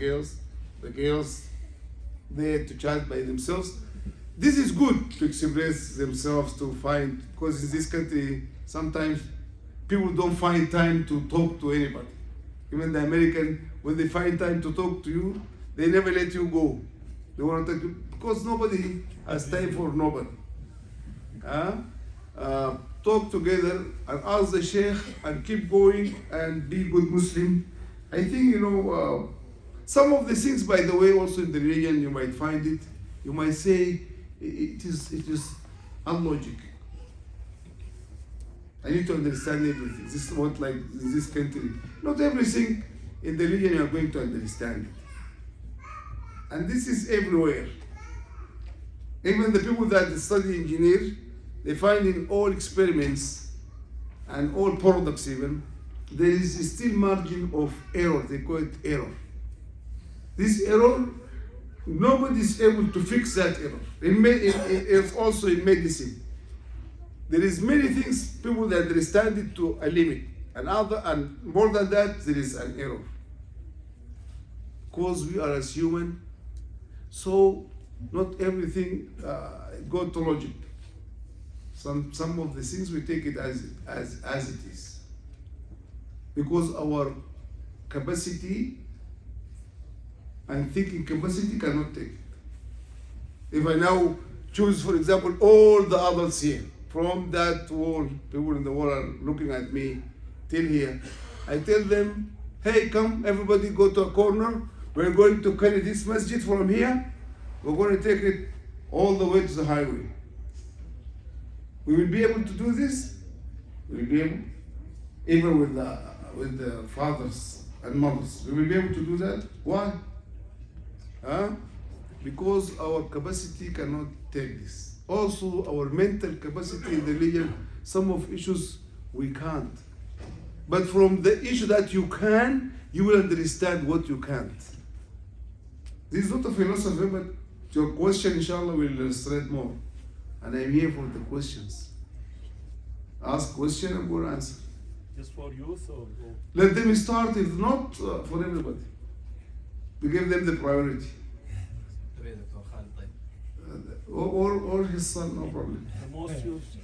girls there to chat by themselves. This is good to express themselves, to find, because in this country sometimes people don't find time to talk to anybody. Even the American, when they find time to talk to you, they never let you go. They want to talk to you, because nobody has time for nobody. Talk together and ask the Sheikh and keep going and be good Muslim. I think, some of the things, by the way, also in the religion, you might find it, you might say, it is unlogic. I need to understand everything. This is what, like, in this country. Not everything in the religion you are going to understand it. And this is everywhere. Even the people that study engineer, they find in all experiments and all products even, there is still margin of error. They call it error. This error, nobody is able to fix that error. It's also in medicine. There is many things people that understand it to a limit, and more than that, there is an error. Because we are as human, so not everything go to logic. Some of the things we take it as it is, because our capacity and thinking capacity cannot take it. If I now choose, for example, all the adults here, from that wall, people in the wall are looking at me, till here, I tell them, hey, come, everybody go to a corner, we're going to carry this masjid from here, we're going to take it all the way to the highway. We will be able to do this? We will be able, even with the fathers and mothers, we will be able to do that. Why? Because our capacity cannot take this. Also, our mental capacity in the religion, some of issues we can't. But from the issue that you can, you will understand what you can't. This is not a philosophy, but your question, inshallah, will illustrate more. And I'm here for the questions. Ask question, I'm going to answer. Just for youth or? Let them start, if not, for everybody. We give them the priority. Or his son, no problem. The most used.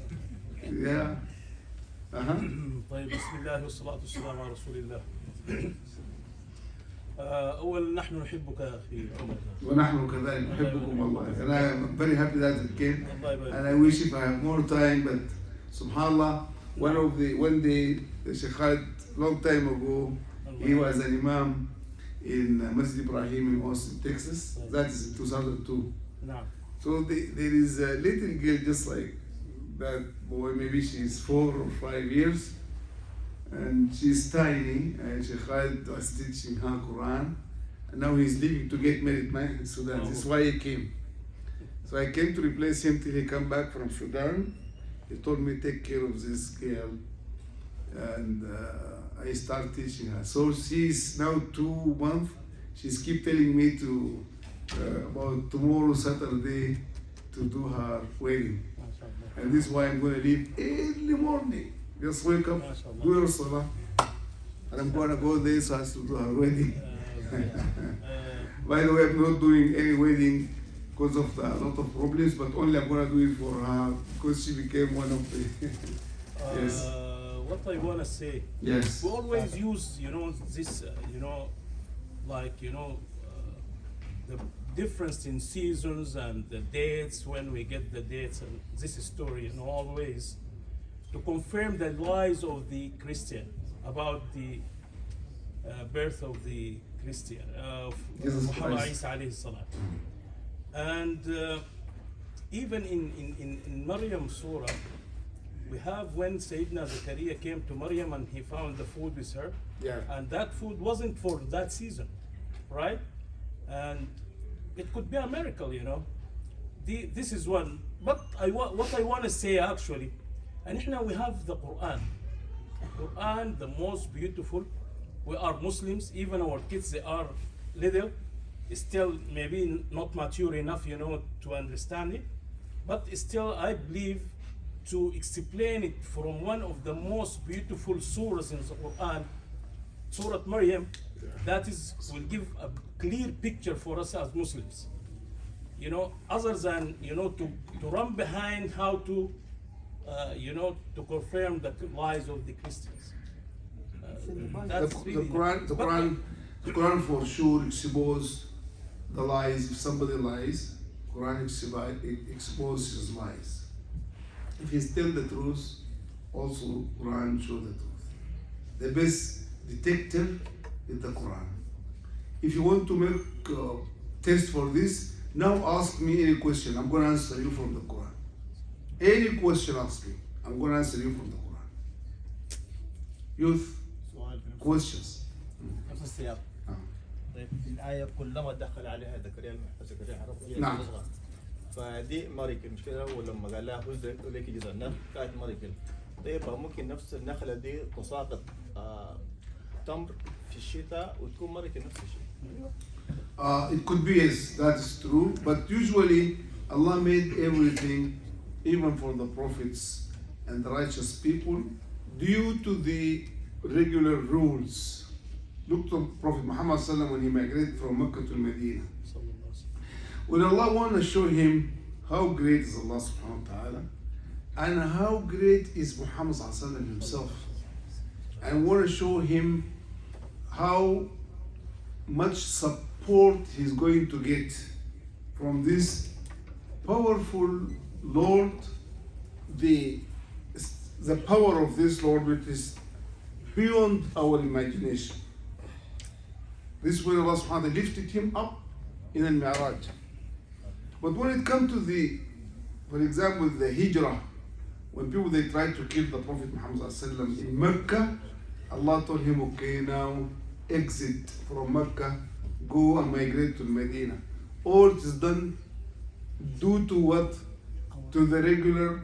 Yeah. طيب بسم الله والصلاة والسلام على رسول الله. أولا نحن نحبك يا أخي عمر. ونحن كذلك نحبكم والله. And I'm very happy that it came. And I wish if I have more time, but subhanallah, one day the Sheikh Khalid, long time ago, he was an imam in Masjid Ibrahim in Austin, Texas. That is in 2002. نعم. So there is a little girl just like that boy, maybe she's 4 or 5 years, and she's tiny, and Sheikh Khalid was teaching her Quran, and now he's leaving to get married in Sudan. This is why he came. So I came to replace him till he come back from Sudan. He told me take care of this girl, and I start teaching her. So she's now 2 months. She's keep telling me to about tomorrow Saturday to do her wedding, and this is why I'm going to leave early morning. Just wake up, do your salah, and I'm going to go there so as to do her wedding. By the way, I'm not doing any wedding because of a lot of problems, but only I'm going to do it for her because she became one of the yes. What I want to say, Yes. we always use, this, the difference in seasons and the dates, when we get the dates and this story, always to confirm the lies of the Christian about the birth of the Christian, of Muhammad Isa alayhi salam. And even in Maryam Surah, we have when Sayyidina Zakaria came to Maryam and he found the food with her, Yeah. and that food wasn't for that season, right? And it could be a miracle, This is one. But what I want to say actually, and now we have the Quran. Quran, the most beautiful. We are Muslims, even our kids, they are little, still maybe not mature enough, to understand it. But still, I believe to explain it from one of the most beautiful surahs in the Quran, Surah Maryam, that will give a clear picture for us as Muslims. you know, other than, you know, to run behind how to, you know, to confirm the lies of the Christians. The, That's the really- Quran, the but- Quran, the Quran for sure exposes the lies. If somebody lies, Quran exposes lies. If he tells the truth, also Quran shows the truth. The best detective is the Quran. If you want to make a test for this, now ask me any question. I'm going to answer you from the Quran. Any question ask me. I'm going to answer you from the Quran. Youth, سؤال في نفس questions. نفس السياق. طيب في الآية كلما دخل عليها زكريا عرف هي نعم. تصغر. فدي ماريكل مش كده ولما قال لها هز لك جزء النخل كانت ماريكل. طيب ممكن نفس النخلة دي تساقط تمر في الشتاء وتكون ماريكل نفس الشيء. It could be, yes, that is true. But usually, Allah made everything, even for the prophets and the righteous people, due to the regular rules. Look to Prophet Muhammad sallam when he migrated from Mecca to Medina. When Allah want to show him how great is Allah subhanahu wa ta'ala and how great is Muhammad sallallahu alaihi wasallam himself, and want to show him how much support he's going to get from this powerful Lord, the power of this Lord which is beyond our imagination. This is when Allah subhanahu wa ta'ala lifted him up in al-Mi'raj. But when it comes to the, for example, the Hijrah, when people they tried to kill the Prophet Muhammad sallallahu alaihi wasallam in Mecca, Allah told him, okay, now exit from Mecca, go and migrate to Medina. All it is done due to what? To the regular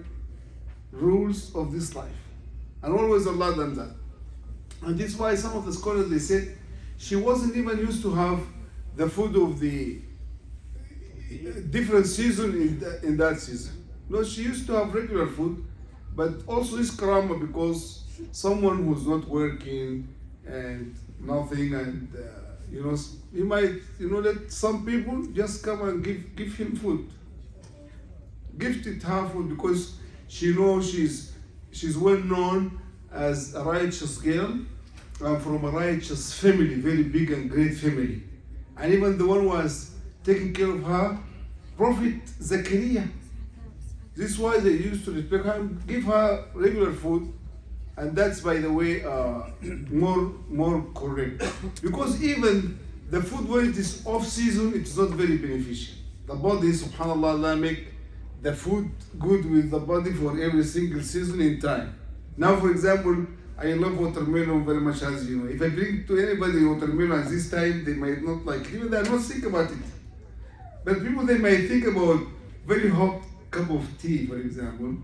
rules of this life. And always Allah done that. And this is why some of the scholars they said she wasn't even used to have the food of the different season in that season. No, she used to have regular food, but also this karama because someone who's not working and nothing, and you know, he might, you know, let some people just come and give him food, gifted her food because she knows she's well known as a righteous girl and from a righteous family, very big and great family, and even the one who was taking care of her, Prophet Zakaria. This is why they used to respect her and give her regular food. And that's, by the way, more correct. Because even the food when it is off season, it's not very beneficial. The body, subhanAllah, Allah make the food good with the body for every single season in time. Now, for example, I love watermelon very much, as you know. If I bring to anybody watermelon at this time, they might not like it. Even they are not think about it. But people, they might think about very hot cup of tea, for example,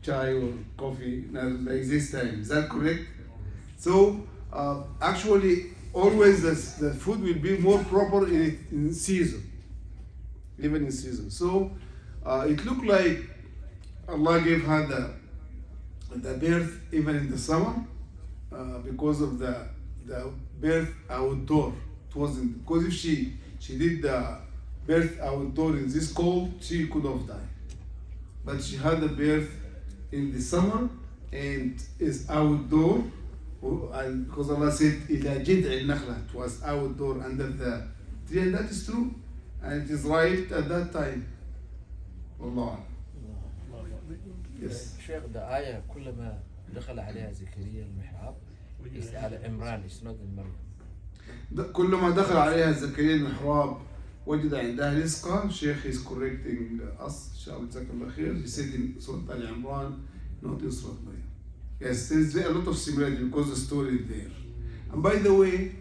chai or coffee, like this time. Is that correct? So actually, always the food will be more proper in season, even in season. So it looked like Allah gave her the birth even in the summer because of the birth outdoor. It wasn't because if she did the birth outdoor in this cold, she could have died. But she had the birth in the summer and is outdoor, and because Allah said إلى جذع النخلة, it was outdoor under the tree, and that is true, and it is right at that time. Allah. Yes. شيخ the آية كلما دخل عليها زكريا المحراب يسأل عمران يسند مريم. كلما دخل عليها زكريا المحراب وجد عندها رزقا. Sheikh is correcting us. Inshallah, he said in Surah Al Imran, not in Surah Maryam. Yes, there's a lot of similarity because the story is there. And by the way,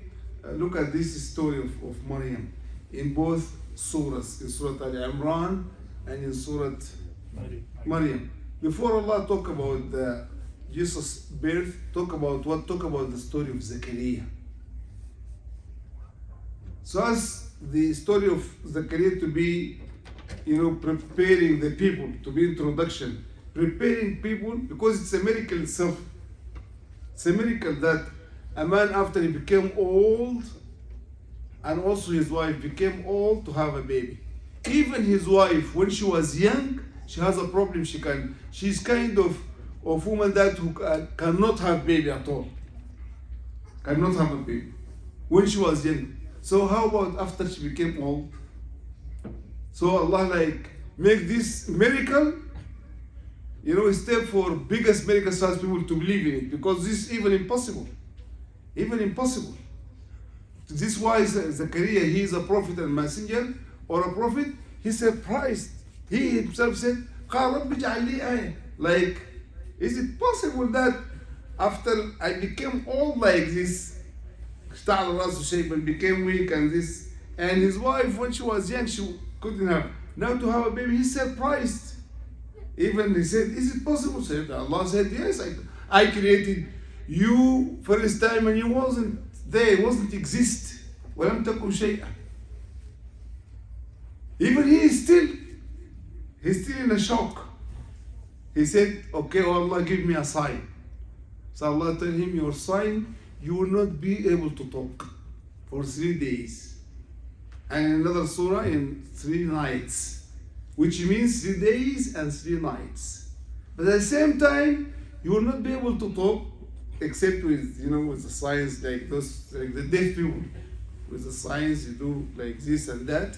look at this story of Maryam in both surahs, in Surah Al Imran and in Surah Maryam. Before Allah talk about the Jesus' birth, talk about what? Talk about the story of Zakaria. So as the story of Zakaria to be, you know, preparing the people, to be introduction, preparing people, because it's a miracle itself. It's a miracle that a man after he became old, and also his wife became old to have a baby. even his wife, when she was young, she has a problem. She's kind of woman that who cannot have baby at all. Cannot have a baby when she was young. So how about after she became old? So Allah like make this miracle, you know, step for biggest miracle starts people to believe in it, because this is even impossible. Even impossible. This is why Zachariah, he is a prophet and messenger, or a prophet, he surprised. He himself said, قال رب اجعل لي آية. Like, is it possible that after I became old like this, اشتعل راسه شيء and became weak and this, and his wife when she was young she couldn't have, now to have a baby, he's surprised. Even he said, is it possible? Said Allah said, yes, I created you first time and you wasn't there, wasn't exist. ولم تكن شيئا. Even he is still in a shock. He said, okay, oh Allah, give me a sign. So Allah told him, your sign, you will not be able to talk for 3 days. And in another surah, in 3 nights, which means 3 days and 3 nights. But at the same time, you will not be able to talk except with, you know, with the signs like those, like the deaf people. With the signs, you do like this and that.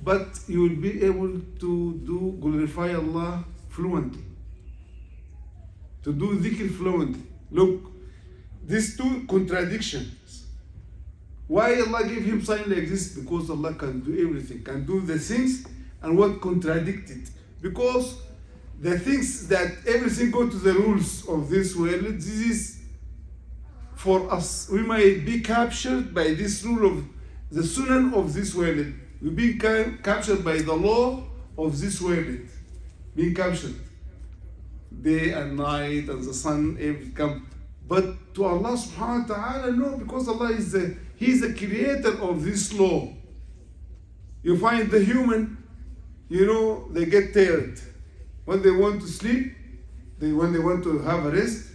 But you will be able to glorify Allah fluently. To do dhikr fluently. Look, these two contradictions. Why Allah gave him sign like this? Because Allah can do everything, can do the things, and what contradicted? Because the things that everything go to the rules of this world, this is for us. We might be captured by this rule of the sunnah of this world. We be captured by the law of this world. Being captured. Day and night and the sun, every come. But to Allah subhanahu wa ta'ala, no, because Allah is He is the creator of this law. You find the human, you know, they get tired. When they want to sleep, when they want to have a rest,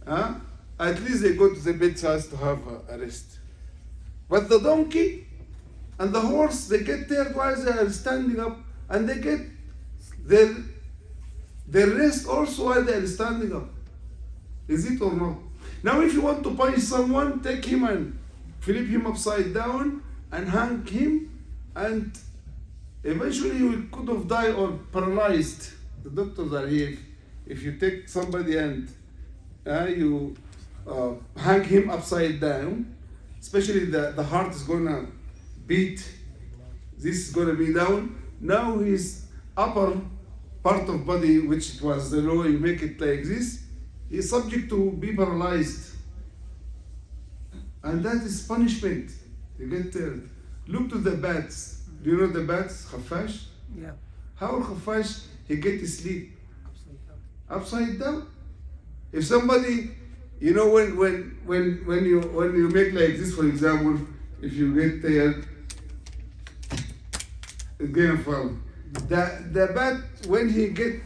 at least they go to the bedside to have a rest. But the donkey and the horse, they get tired while they are standing up, and they get their rest also while they are standing up. Is it or not? Now if you want to punish someone, take him and flip him upside down and hang him, and eventually he could have died or paralyzed. The doctors are here. If you take somebody and you hang him upside down, especially the heart is gonna beat, this is gonna be down. Now his upper part of body, which it was the law, you make it like this, is subject to be paralyzed. And that is punishment. You get tired. Look to the bats. Do you know the bats? Khafash? Yeah. How Khafash he get to sleep? Upside down. If somebody, you know, when you make like this, for example, if you get tired, it's gonna fall. The bat, when he get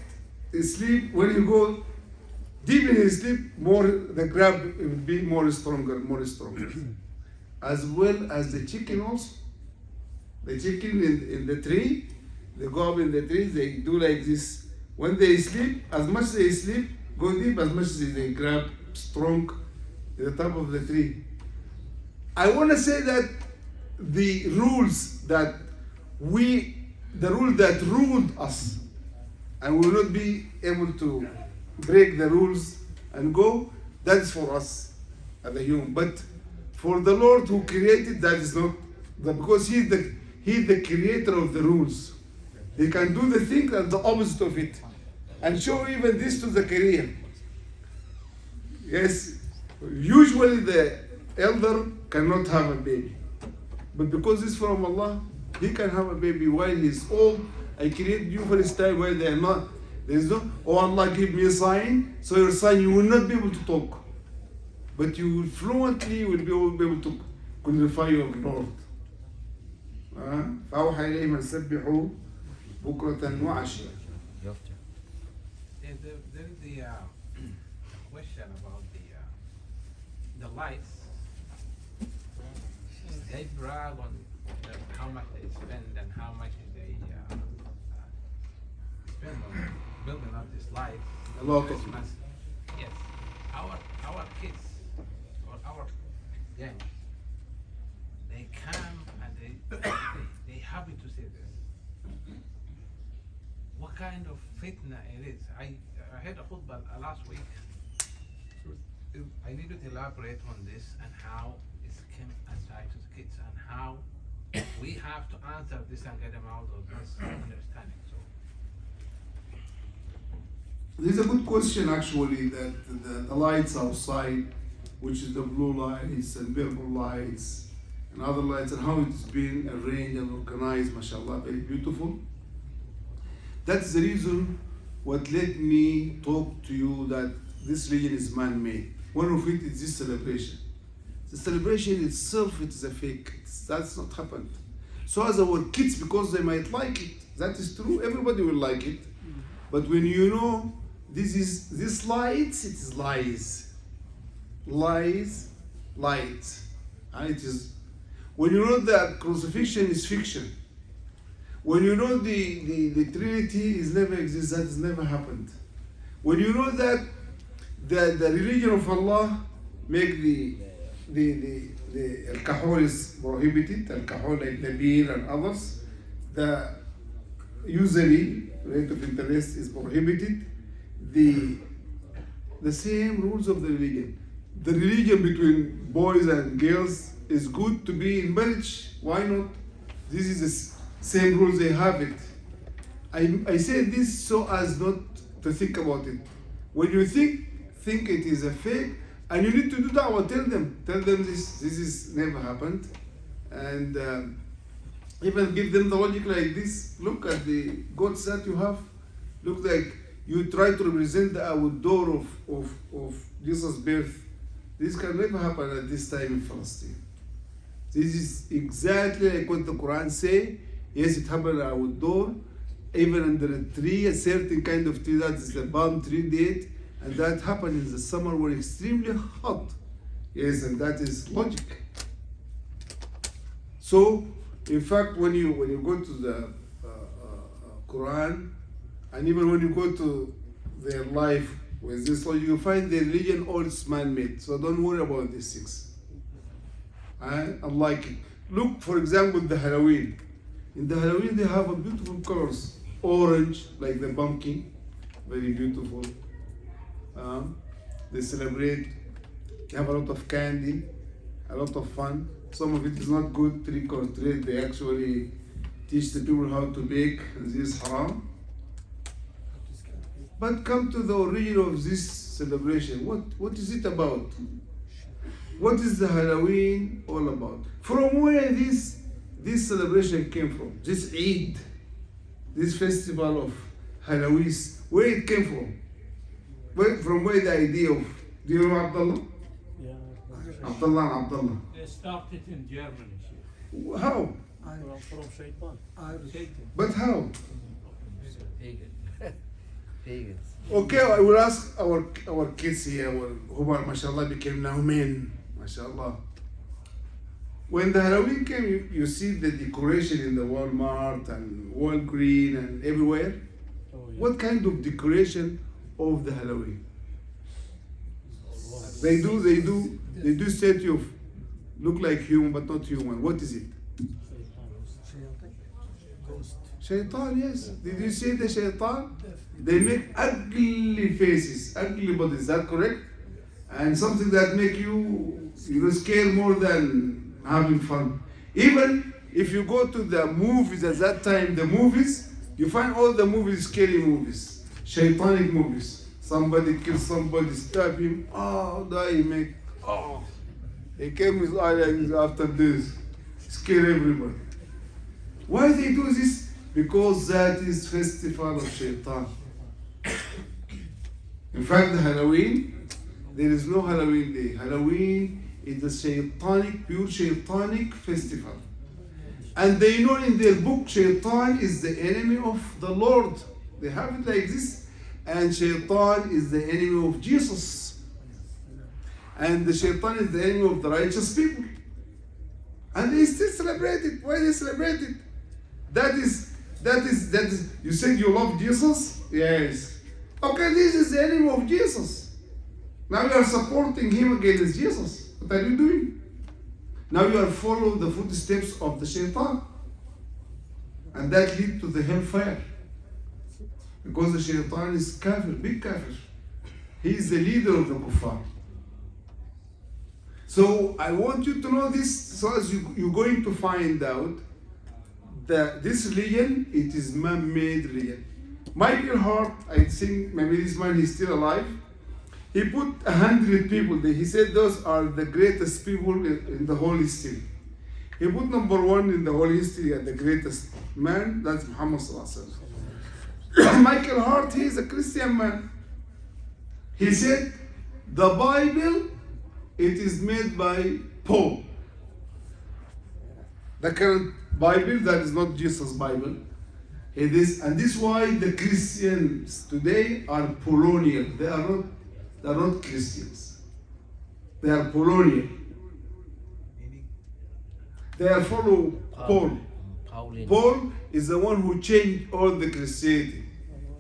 sleep, when you go deep in his sleep, more the grab will be more stronger. As well as the chicken also. The chicken in the tree, they go up in the tree, they do like this. When they sleep, as much as they sleep, go deep, as much as they grab strong at the top of the tree. I want to say that the rules that ruled us, and we will not be able to break the rules and go, that is for us as a human. But for the Lord who created, that is not, because He is the creator of the rules. He can do the thing and the opposite of it, and show even this to the Korean. Yes, usually the elder cannot have a baby, but because it's from Allah, he can have a baby while he's old. I created you for this time while they are not. There is no, oh Allah, give me a sign, so your sign you will not be able to talk, but you will fluently will be able to glorify your Lord. فأوحى إليهم أن سبحوا بكرة وعشيا. There is the question about the lights. They brag on how how much they spend and how much they spend on building up this life. A lot of Christmas. Yes. Our kids or our young, they come and they happy to see this. What kind of fitna it is? I had a khutbah last week. I need to elaborate on this and how it came aside to the kids and how we have to answer this and get them out of this understanding. So This is a good question actually, that the lights outside, which is the blue lights and purple lights and other lights, and how it's been arranged and organized, mashallah, very beautiful. That's the reason what let me talk to you that this religion is man-made. One of it is this celebration. The celebration itself, it is a fake. That's not happened. So as our kids, because they might like it, that is true, everybody will like it. But when you know this lights, it is lies. Lies, light. And it is, when you know that crucifixion is fiction, when you know the Trinity is never exists, that has never happened. When you know that the religion of Allah make the alcohol is prohibited, alcohol like the beer and others, the usury rate of interest is prohibited, the same rules of the religion. The religion between boys and girls is good to be in marriage. Why not? This is the same rules, they have it. I say this so as not to think about it. When you think it is a fake, and you need to do da'wah, tell them this is never happened, and even give them the logic like this. Look at the goats that you have. Look like you try to represent the outdoor of Jesus' birth. This can never happen at this time in Palestine. This is exactly like what the Quran say. Yes, it happened outdoor, even under a tree, a certain kind of tree, that is the palm tree date, and that happened in the summer when extremely hot. Yes, and that is logic. So, in fact, when you go to the Quran, and even when you go to their life with this logic, you find their religion all is man-made. So don't worry about these things. Unlike it. Look, for example, the Halloween. In the Halloween, they have a beautiful colors. Orange, like the pumpkin, very beautiful. They celebrate. They have a lot of candy, a lot of fun. Some of it is not good, trick or treat. They actually teach the people how to bake, and this is haram. But come to the origin of this celebration. What is it about? What is the Halloween all about? From where this celebration came from? This Eid, this festival of Halloween, where it came from? From where the idea of, do you know Abdullah? Yeah. Abdullah and Abdullah. They started in Germany. How? From Shaitan. Satan. But how? Pagan. Pagans. Okay, I will ask our kids here, who are, mashallah, became now men, mashallah. When the Halloween came, you see the decoration in the Walmart and Walgreen and everywhere. Oh, yeah. What kind of decoration of the Halloween? They do statue of look like human but not human. What is it? Shaitan, yes. Did you see the shaitan? They make ugly faces, ugly bodies. Is that correct? And something that make you scared more than having fun. Even if you go to the movies at that time, the movies, you find all the movies scary movies, shaitanic movies. Somebody kills somebody, stab him, die, he came with eyes after this, scare everybody. Why they do this? Because that is festival of shaitan. In fact, the Halloween, there is no Halloween day. Halloween is a shaitanic, pure shaitanic festival. And they know in their book, shaitan is the enemy of the Lord. They have it like this. And shaitan is the enemy of Jesus. And the shaitan is the enemy of the righteous people. And they still celebrate it. Why they celebrate it? That is, you say you love Jesus? Yes. Okay, this is the enemy of Jesus. Now you are supporting him against Jesus. What are you doing? Now you are following the footsteps of the shaitan. And that leads to the hellfire. Because the shaitan is kafir, big kafir. He is the leader of the kuffar. So I want you to know this, so as you're going to find out that this religion, it is man-made religion. Michael Hart, I think maybe this man is still alive. He put 100 people there. He said those are the greatest people in the whole history. He put number one in the whole history and the greatest man, that's Muhammad Sallallahu Alaihi Wasallam. Michael Hart, he is a Christian man. He said, the Bible, it is made by Paul. The current Bible, that is not Jesus' Bible. It is, and this is why the Christians today are Polonial. They are not Christians. They are Polonial. They are follow Paul. Paul is the one who changed all the Christianity.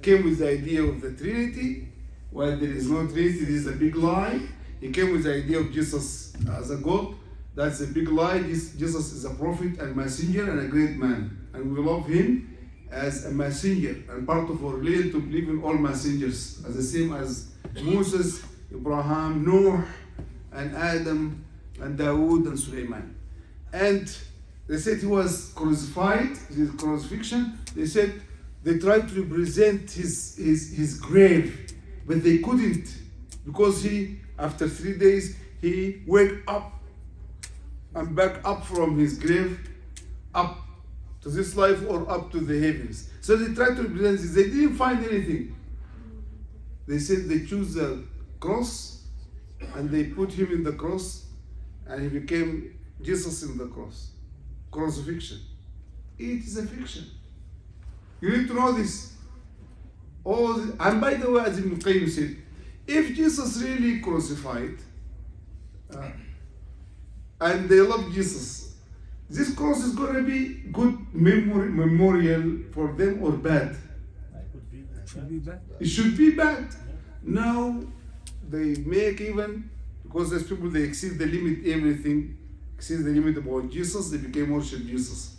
Came with the idea of the Trinity. While there is no Trinity, this is a big lie. He came with the idea of Jesus as a God. That's a big lie. Jesus is a prophet and messenger and a great man. And we love him as a messenger and part of our religion to believe in all messengers, as the same as Moses, Abraham, Noah, and Adam, and Dawood, and Sulaiman. And they said he was crucified, his crucifixion. They said they tried to represent his grave, but they couldn't, because he, after 3 days, he wake up and back up from his grave, up to this life or up to the heavens. So they tried to represent this. They didn't find anything. They said they choose the cross and they put him in the cross and he became Jesus in the cross. Crucifixion. It is a fiction. You need to know this. And by the way, as Ibn Qayyim said, if Jesus really crucified and they love Jesus, this cross is going to be good memorial for them or bad? It should be bad. It should be bad. Now they make even, because there's people, they exceed the limit, everything exceed the limit about Jesus, they became worship Jesus.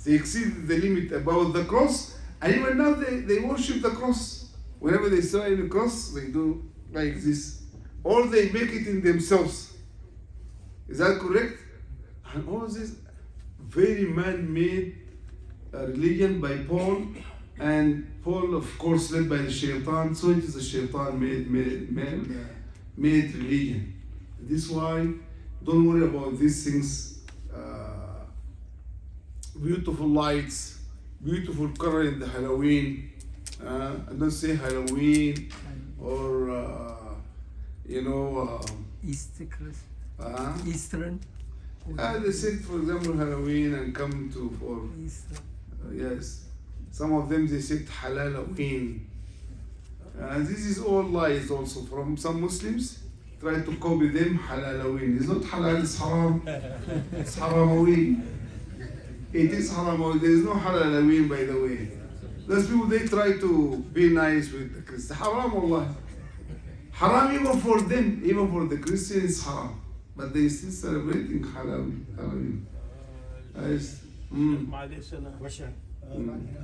They exceed the limit about the cross, and even now they worship the cross. Whenever they saw any cross, they do like this. Or they make it in themselves. Is that correct? And all this very man-made religion by Paul, and Paul, of course, led by the shaitan. So it is a shaitan-made religion. This is why don't worry about these things. Beautiful lights, beautiful color in the Halloween. I don't say Halloween or Easter, Eastern. They said, for example, Halloween and come to for Easter. yes. Some of them they said Halloween. This is all lies also from some Muslims. Try to copy them Halloween. It's not halal, it's haram. It's haramaween. It is haramaween. There is no Halloween, by the way. Those people, they try to be nice with the Christians. Haram, Allah. Haram even for them, even for the Christians, haram. But they still celebrating Halloween. معلش انا Question.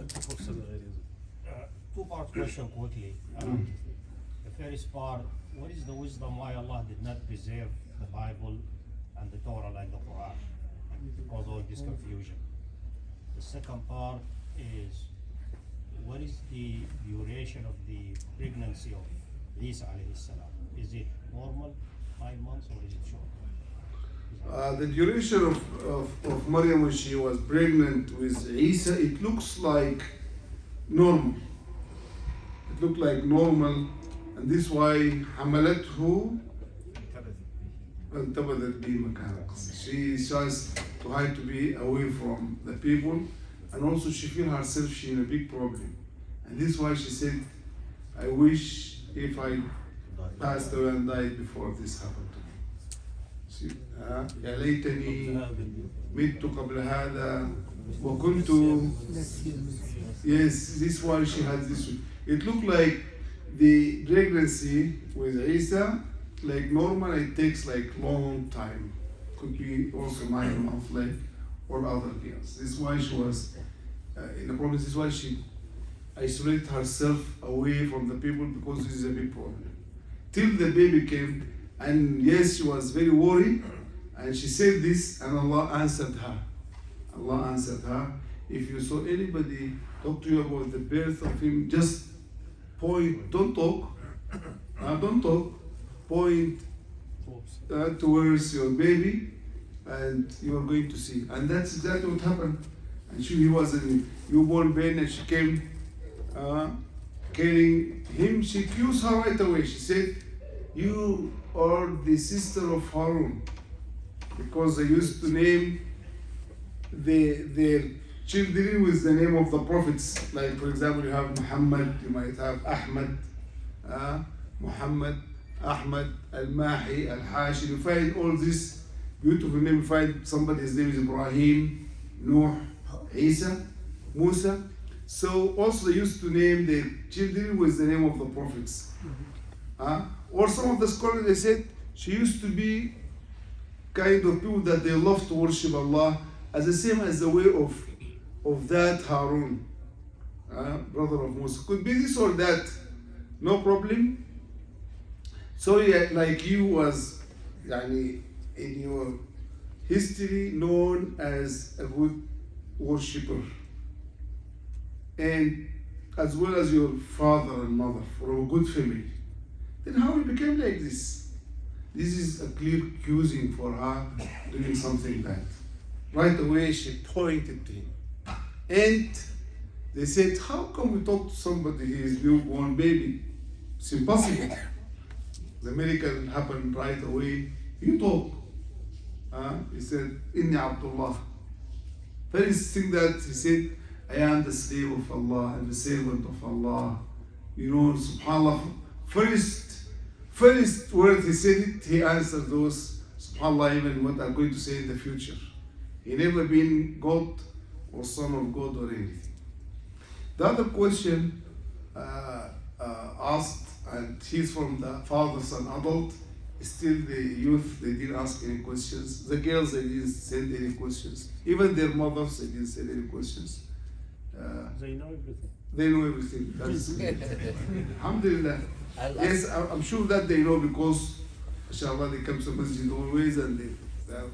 فرصه لغيري. Two-part question quickly. The first part, what is the wisdom why Allah did not preserve the Bible and the Torah like the Quran? Because all this confusion. The second part is, what is the duration of the pregnancy of Isa alayhi salam? Is it normal, 9 months, or is it short? The duration of Maryam when she was pregnant with Isa, it looks like normal. It looked like normal, and this is why حملته انتبذت به مكان قصير. She tries to hide, to be away from the people, and also she feels herself she in a big problem. And this is why she said, I wish if I passed away and died before this happened to me. يا ليتني مت قبل هذا وكنت. Yes, this one she has this one. It looked like the pregnancy with Isa, like normal, it takes like long time. Could be also 9 months like or other girls. This is why she was in the problem. This is why she isolated herself away from the people, because this is a big problem. Till the baby came, and yes, she was very worried, and she said this, and Allah answered her. Allah answered her. If you saw anybody talk to you about the birth of him, just point, don't talk, don't talk, point towards your baby, and you are going to see. And that's exactly what happened. And he was in newborn pain, and she came carrying him. She accused her right away. She said, "You are the sister of Harun," because they used to name their children with the name of the prophets. Like, for example, you have Muhammad, you might have Ahmad, Muhammad, Ahmad, Al-Mahi, Al-Hashi. You find all these beautiful names. You find somebody's name is Ibrahim, Nuh, Isa, Musa. So also they used to name their children with the name of the prophets. Or some of the scholars, they said she used to be kind of people that they love to worship Allah as the same as the way of that Harun, brother of Musa. Could be this or that, no problem. So yeah, like you was in your history known as a good worshipper, and as well as your father and mother from a good family. Then how you became like this? This is a clear accusing for her doing something bad. Right away she pointed to him. And they said, how come we talk to somebody who is newborn baby? It's impossible. The miracle happened right away. You talk. He said, Inni Abdullah. First thing that he said, I am the slave of Allah and the servant of Allah. You know, subhanAllah. First word he said it, he answered those, subhanAllah, even what I'm going to say in the future. He never been God or son of God or anything. The other question asked, and he's from the fathers and adult, still the youth, they didn't ask any questions. The girls, they didn't send any questions. Even their mothers, they didn't send any questions. They know everything. They know everything. That's Alhamdulillah. Yes, I'm sure that they know, because inshallah they come to masjid always and they are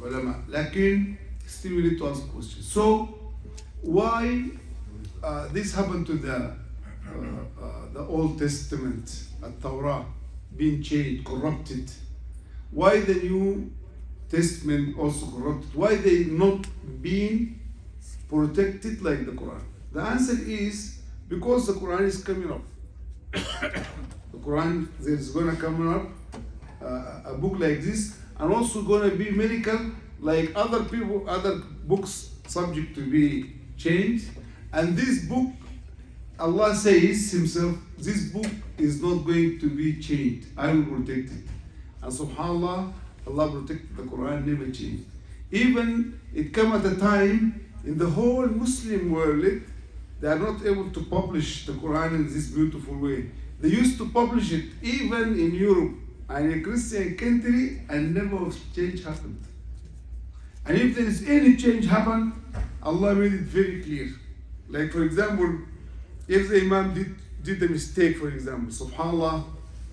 ulama. Lakin, still we need to ask questions. So, why this happened to the Old Testament, Torah, being changed, corrupted? Why the New Testament also corrupted? Why they not being protected like the Quran? The answer is because the Quran is coming up. The Quran, there's gonna come up a book like this, and also gonna be miracle like other books subject to be changed. And this book, Allah says himself, this book is not going to be changed. I will protect it. And subhanAllah, Allah protected the Quran, never changed. Even it came at a time in the whole Muslim world, they are not able to publish the Quran in this beautiful way. They used to publish it even in Europe and in a Christian country, and never change happened. And if there is any change happen, Allah made it very clear. Like, for example, if the Imam did a mistake, for example, subhanAllah,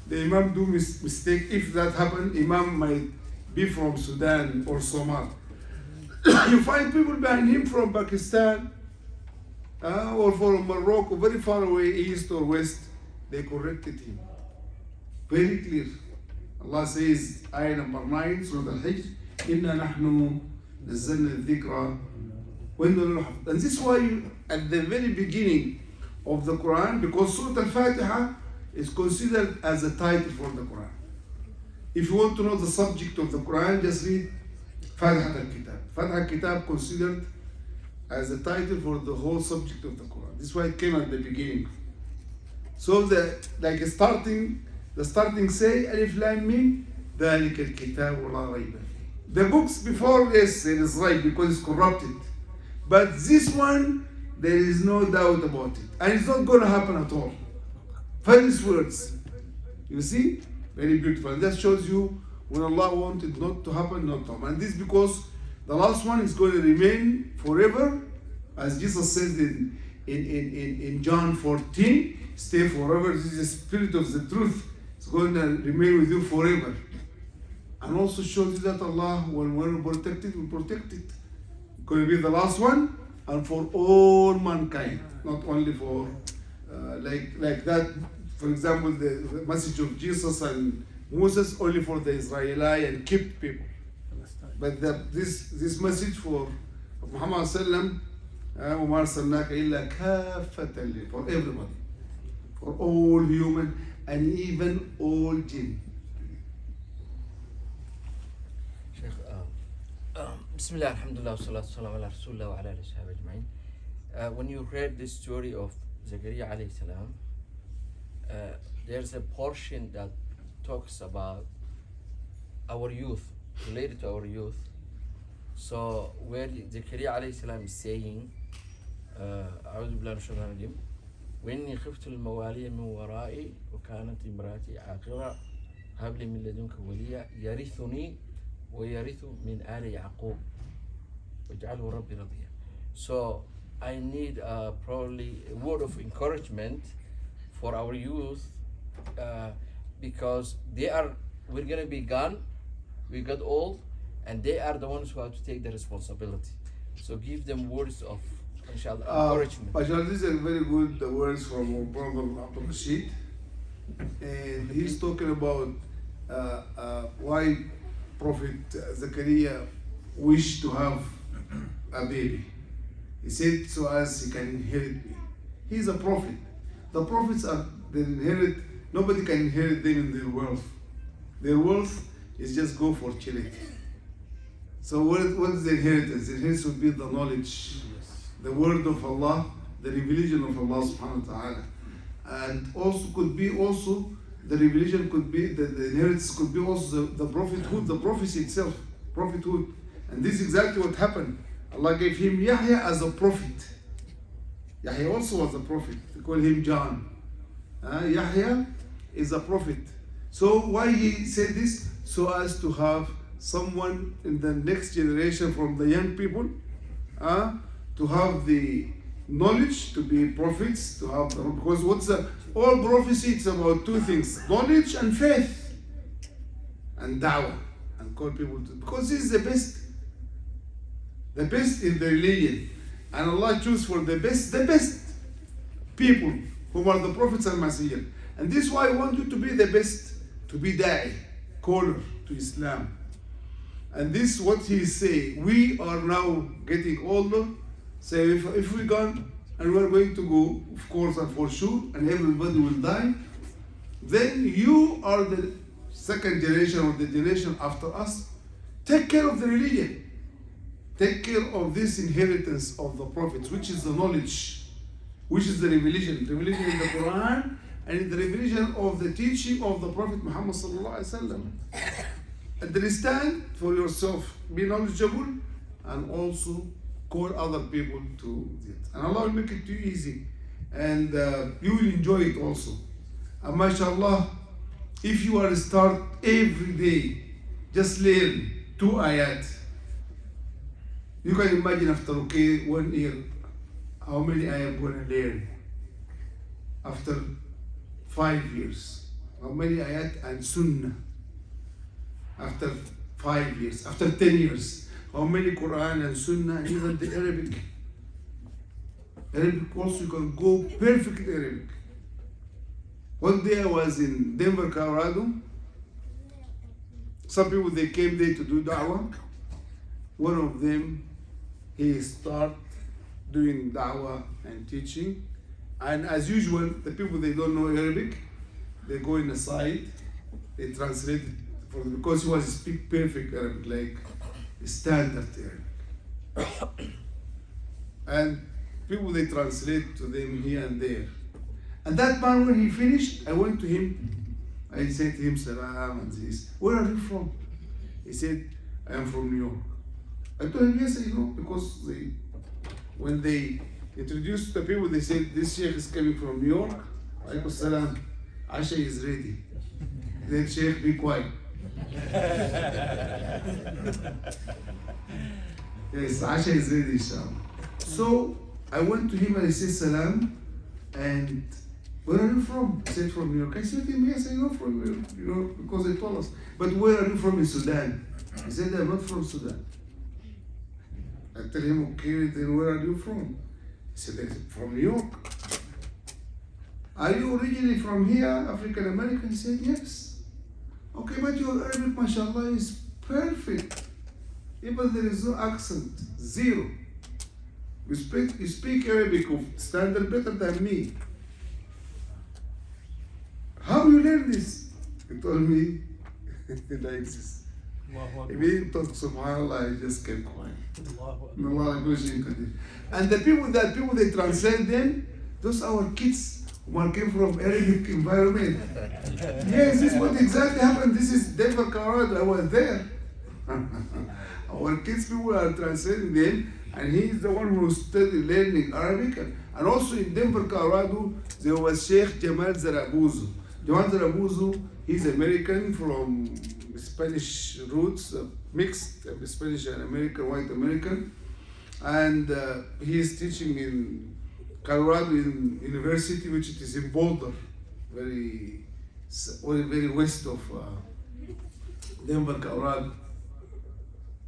the Imam do mistake, if that happened, Imam might be from Sudan or Somal. You find people behind him from Pakistan or from Morocco, very far away, east or west, they corrected him. Very clear. Allah says, ayah number 9, Surah Al-Hijr, Inna nahnu nazzalna al-dhikra wa inna lahu hafiz. And this is why at the very beginning of the Quran, because Surah Al-Fatiha is considered as a title for the Quran. If you want to know the subject of the Quran, just read Fatiha al-Kitab. Fatiha al-Kitab considered as a title for the whole subject of the Quran. This is why it came at the beginning. So the starting say Alif Lam Mim, ذلك الكتاب لا ريب فيه. The books before, yes, it is right because it's corrupted. But this one, there is no doubt about it. And it's not going to happen at all. Famous words. You see? Very beautiful. And that shows you when Allah wanted not to happen, not to happen. And this because the last one is going to remain forever. As Jesus says in John 14, stay forever. This is the spirit of the truth. It's going to remain with you forever. And also shows you that Allah, when we're protected, will protect it. It's going to be the last one, and for all mankind, not only for like that. For example, the message of Jesus and Moses only for the Israeli and kept people. But this message for Muhammad sallam, وَمَا أَرْسَلْنَاكَ إِلَّا كَافَّةً for everybody, for all human and even all jinn. بسم الله الحمد لله والصلاة والسلام على رسول الله وعلى آله وصحبه أجمعين. When you read the story of Zakaria alayhi salam, there's a portion that talks about our youth, related to our youth. So where Zakaria alayhi salam is saying, أعوذ بالله من الشيطان الرجيم وإني خفت الموالي من ورائي وكانت امرأتي عاقرة هب لي من لدنك وليا يرثني ويرث من آل يعقوب واجعله ربي رضيا. So I need probably a word of encouragement for our youth, because we're going to be gone, we got old, and they are the ones who have to take the responsibility. So give them words of inshallah encouragement. These are very good words from our brother Abdul Rashid, and he's talking about why Prophet Zakaria wished to have a baby. He said so as he can inherit me. He's a prophet. The prophets they inherit. Nobody can inherit them in their wealth. Their wealth is just go for charity. So what is the inheritance? The inheritance would be the knowledge, the word of Allah, the revelation of Allah subhanahu wa ta'ala. And also could be also the revelation could be the inheritance could be also the prophethood, the prophecy itself, prophethood. And this is exactly what happened. Allah gave him Yahya as a prophet. Yahya also was a prophet. They call him John. Yahya is a prophet. So why he said this? So as to have someone in the next generation from the young people to have the knowledge, to be prophets, to have because all prophecy, it's about two things: knowledge and faith, and da'wah, and call people to, because this is the best in the religion, and Allah choose for the best people who are the prophets and messiah. And this is why I want you to be the best, to be da'i, caller to Islam. And this is what he say. We are now getting older. So if we gone and we're going to go, of course and for sure, and everybody will die, then you are the second generation or the generation after us. Take care of the religion. Take care of this inheritance of the prophets, which is the knowledge, which is the revelation in the Quran, and the revelation of the teaching of the Prophet Muhammad sallallahu alaihi wasallam. Understand for yourself, be knowledgeable, and also call other people to it. And Allah will make it too easy, and you will enjoy it also. And mashallah, if you are to start every day, just learn 2 ayat. You can imagine after 1 year, how many I am going to learn. After 5 years, how many ayat and sunnah. After 5 years, after 10 years, how many Quran and Sunnah, and even the Arabic. Arabic also, you can go perfect Arabic. One day I was in Denver, Colorado. Some people, they came there to do da'wah. One of them, he started doing da'wah and teaching. And as usual, the people, they don't know Arabic. They go in the side, they translate it. Because he was speak perfect Arabic, like standard Arabic. And people, they translate to them here and there. And that man, when he finished, I went to him I said to him, Salam, and this. Where are you from? He said, I am from New York. I told him, yes, I know, because when they introduced the people, they said, this sheikh is coming from New York. Alaykum salam. Asha is ready. Then sheikh, be quiet. Yes, Asha is ready, inshallah. So I went to him and I said, Salam, and where are you from? He said, from New York. I said to him, yes, I know from New York, because they told us. But where are you from in Sudan? He said, I'm not from Sudan. I tell him, okay, then where are you from? He said, from New York. Are you originally from here, African American? He said, yes. Okay, but your Arabic, mashallah, is perfect. Even there is no accent, zero. You speak Arabic of standard better than me. How you learn this? He told me like this. He didn't talk, subhanAllah, I just kept quiet. And the people they translate them, those are our kids who came from Arabic environment. Yes, this is what exactly happened. This is Denver, Colorado. I was there. Our kids, people are translating them, and he is the one who studied learning Arabic. And also in Denver, Colorado, there was Sheikh Jamaad Zarabuzo. Jamaad Zarabuzo, he's American from Spanish roots, mixed Spanish and American, white American. And he is teaching in Colorado in University, which it is in Boulder, very west of Denver, Colorado.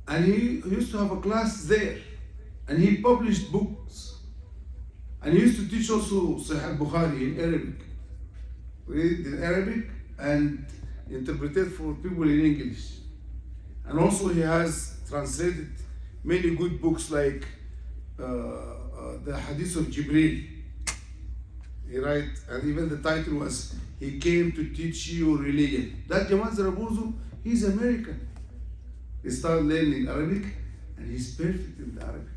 And he used to have a class there, and he published books. And he used to teach also Sahih Bukhari in Arabic. Read in Arabic and interpreted for people in English. And also he has translated many good books like the Hadith of Jibril. He write, and even the title was, He Came to Teach You Religion. That Jamaad Zarabuzo, he's American. He started learning Arabic, and he's perfect in the Arabic.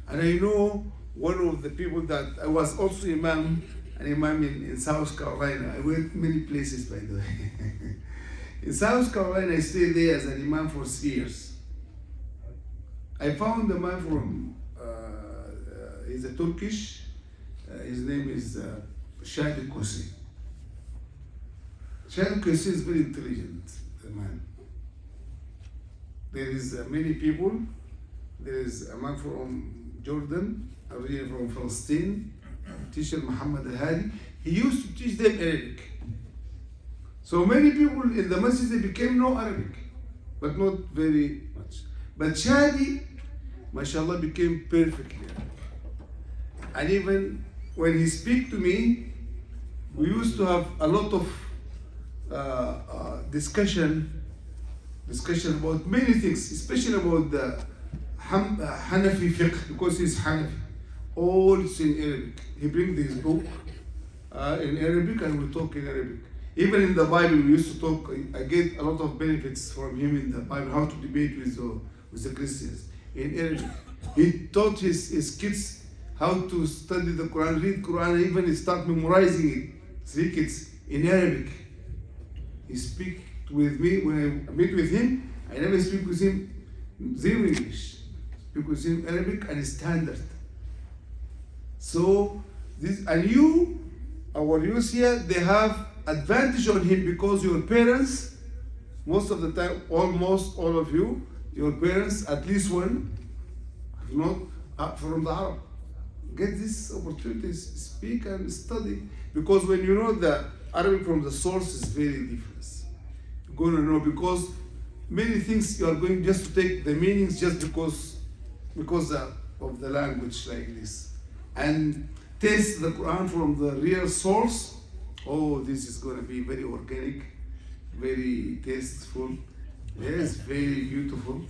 And I know one of the people that I was also an imam in South Carolina. I went many places, by the way. In South Carolina, I stayed there as an imam for 3 years. I found a man from, he's a Turkish, his name is Shadi Kosi. Shadi Kosi is very intelligent, man. There is many people. There is a man from Jordan, originally from Palestine, teacher Muhammad Al-Hadi. He used to teach them Arabic. So many people in the masjid, they became know Arabic, but not very much. But Shadi, mashallah, became perfectly Arabic. And even when he speak to me, we used to have a lot of discussion about many things, especially about the Hanafi fiqh, because he's Hanafi. All it's in Arabic. He brings his book in Arabic, and we talk in Arabic. Even in the Bible, we used to talk. I get a lot of benefits from him in the Bible, how to debate with the Christians in Arabic. He taught his kids how to study the Quran, read Quran, and even start memorizing it. 3 kids in Arabic. He speak with me when I meet with him. I never speak with him zero English. Speak with him Arabic and standard. So this, and you, our youth here, they have advantage on him because your parents, most of the time, almost all of you, your parents, at least one, if not from the Arab. Get these opportunities, speak and study, because when you know the Arabic from the source is very different. You're going to know, because many things you are going just to take the meanings just because of the language like this, and taste the Quran from the real source. Oh, this is going to be very organic, very tasteful, yes, very beautiful.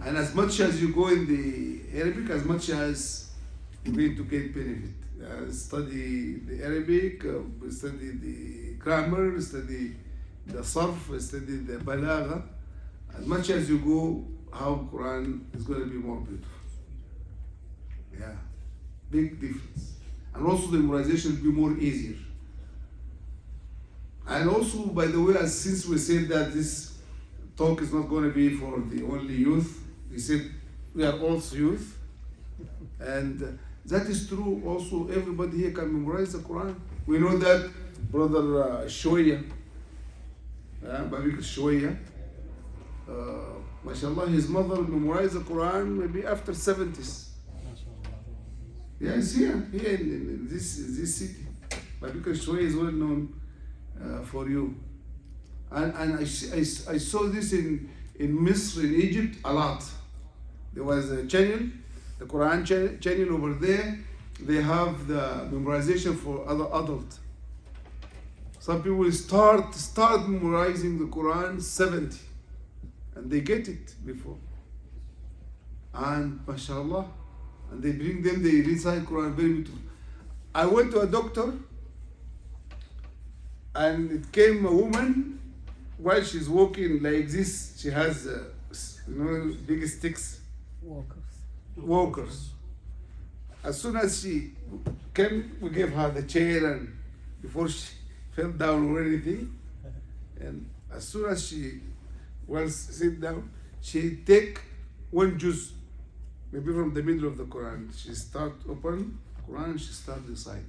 And as much as you go in the Arabic, as much as you're going to get benefit. Study the Arabic, study the grammar, study the sarf, study the balagha. As much as you go, how Quran is going to be more beautiful. Yeah, big difference. And also the memorization will be more easier. And also, by the way, since we said that this talk is not going to be for the only youth, we said we are also youth. And that is true also. Everybody here can memorize the Quran. We know that Brother Shoya, Babik Shoya, mashallah, his mother memorized the Quran maybe after 70s. Yes, here in this city. Babik Shoya is well known for you. And I saw this in Misr, in Egypt, a lot. There was a channel, the Quran channel over there. They have the memorization for other adults. Some people start memorizing the Quran 70, and they get it before. And mashallah, and they bring them, they recite Quran very beautiful. I went to a doctor, and it came a woman. While she's walking like this, she has big sticks. Walkers. As soon as she came, we gave her the chair, and before she fell down or anything, and as soon as she was sit down, she take one juz, maybe from the middle of the Quran. She start open Quran and she start reciting.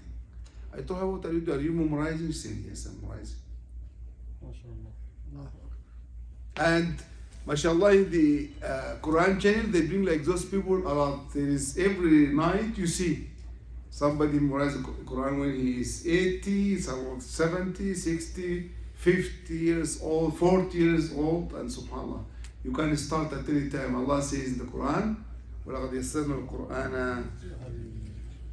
I told her, what are you doing? Are you memorizing? She said, yes, I'm memorizing. And mashallah, in the Quran channel, they bring like those people a lot. There is every night you see somebody memorize the Quran when he is 80, some 70, 60, 50 years old, 40 years old, and subhanAllah. You can start at any time. Allah says in the Quran, وَلَقَدْ يَسَّرْنَا الْقُرْآنَ.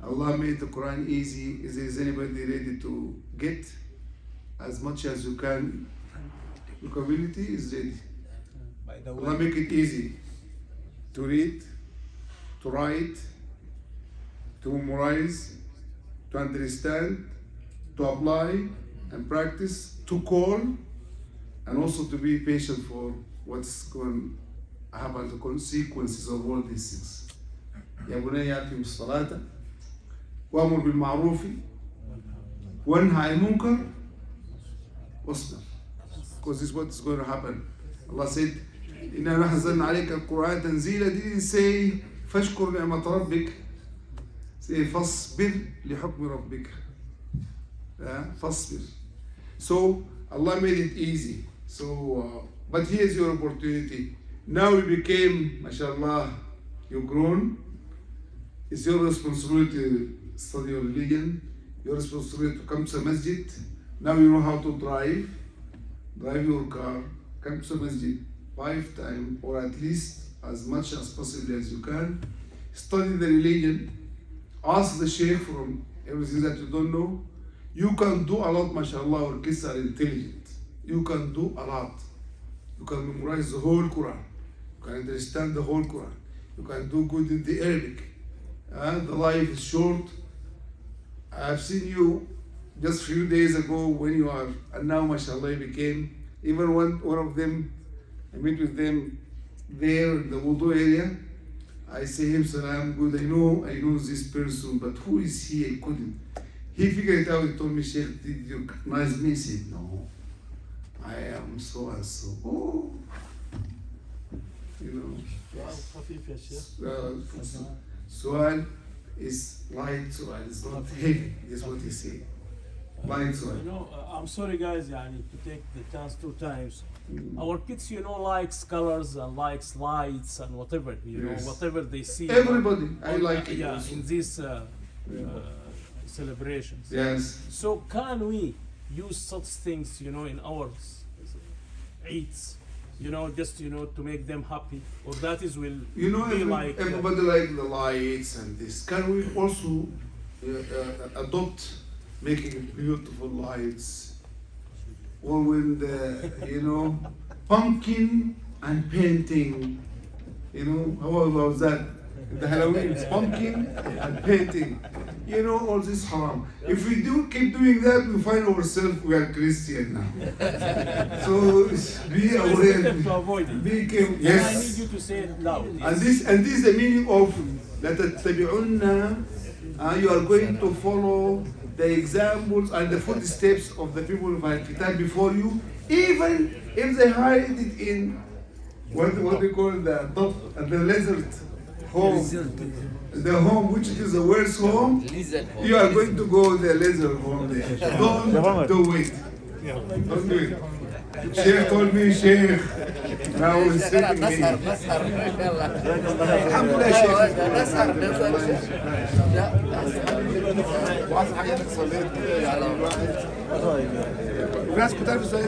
Allah made the Quran easy. Is anybody ready to get as much as you can? Your community is ready. By the Allah way, make it easy to read, to write, to memorize, to understand, to apply and practice, to call, and also to be patient for what's going to happen, the consequences of all these things. يا بني أقم الصلاة وأمر بالمعروف وانهى عن المنكر واصبر. Because this is what's going to happen. Allah said, إِنَّا نَحْزَلْنَا عَلَيْكَ الْقُرْآنَ تَنْزِيلًا. Didn't say فَاشْكُرْ نِعْمَةَ رَبِّكَ. Say فَاصْبِرْ لِحُكْمِ رَبِّكَ. فَاصْبِرْ. So Allah made it easy. So, but here's your opportunity. Now you became, mashallah, you've grown. It's your responsibility to study your religion. Your responsibility to come to the masjid. Now you know how to drive your car, come to the masjid 5 times, or at least as much as possible as you can. Study the religion. Ask the sheikh from everything that you don't know. You can do a lot, mashallah. Our kids are intelligent. You can do a lot. You can memorize the whole Quran. You can understand the whole Quran. You can do good in the Arabic. The life is short. I've seen you just a few days ago when you are, and now mashallah you became, even one of them, I meet with them there in the wudu area. I say him salam, good, I know this person, but who is he? I couldn't. He figured it out. He told me, Sheikh, did you recognize me? I said, no, I am so and so. Oh, Su'al is light, Su'al is not heavy, is what he said. Light Su'al. I'm sorry guys, to take the chance 2 times. Our kids, likes colors and likes lights and whatever, Yes. whatever they see. Everybody, I like it. Yeah, also. in these celebrations. Yes. So can we use such things, in our Eids, just to make them happy, or that is will be like everybody like the lights and this. Can we also adopt making beautiful lights, or when the pumpkin and painting? How about that? The Halloween, it's pumpkin and painting. All this haram. If we keep doing that, we find ourselves we are Christian now. So be aware. to avoid it. Be careful. I need Yes. you to say it loud. And this is the meaning of لَتَتَّبِعُنَّ. You are going to folloh the examples and the footsteps of the people of Al-Kitab before you, even if they hide it in what they call the lizard home, the home which is the worst home, you are going to go the lizard home there. Don't do it. Don't do it. Sheikh told me, Sheikh. Now he's sitting here. الحمد لله شيخ. واحد حاجة انك صليت يعني الواحد. وناس كتار زي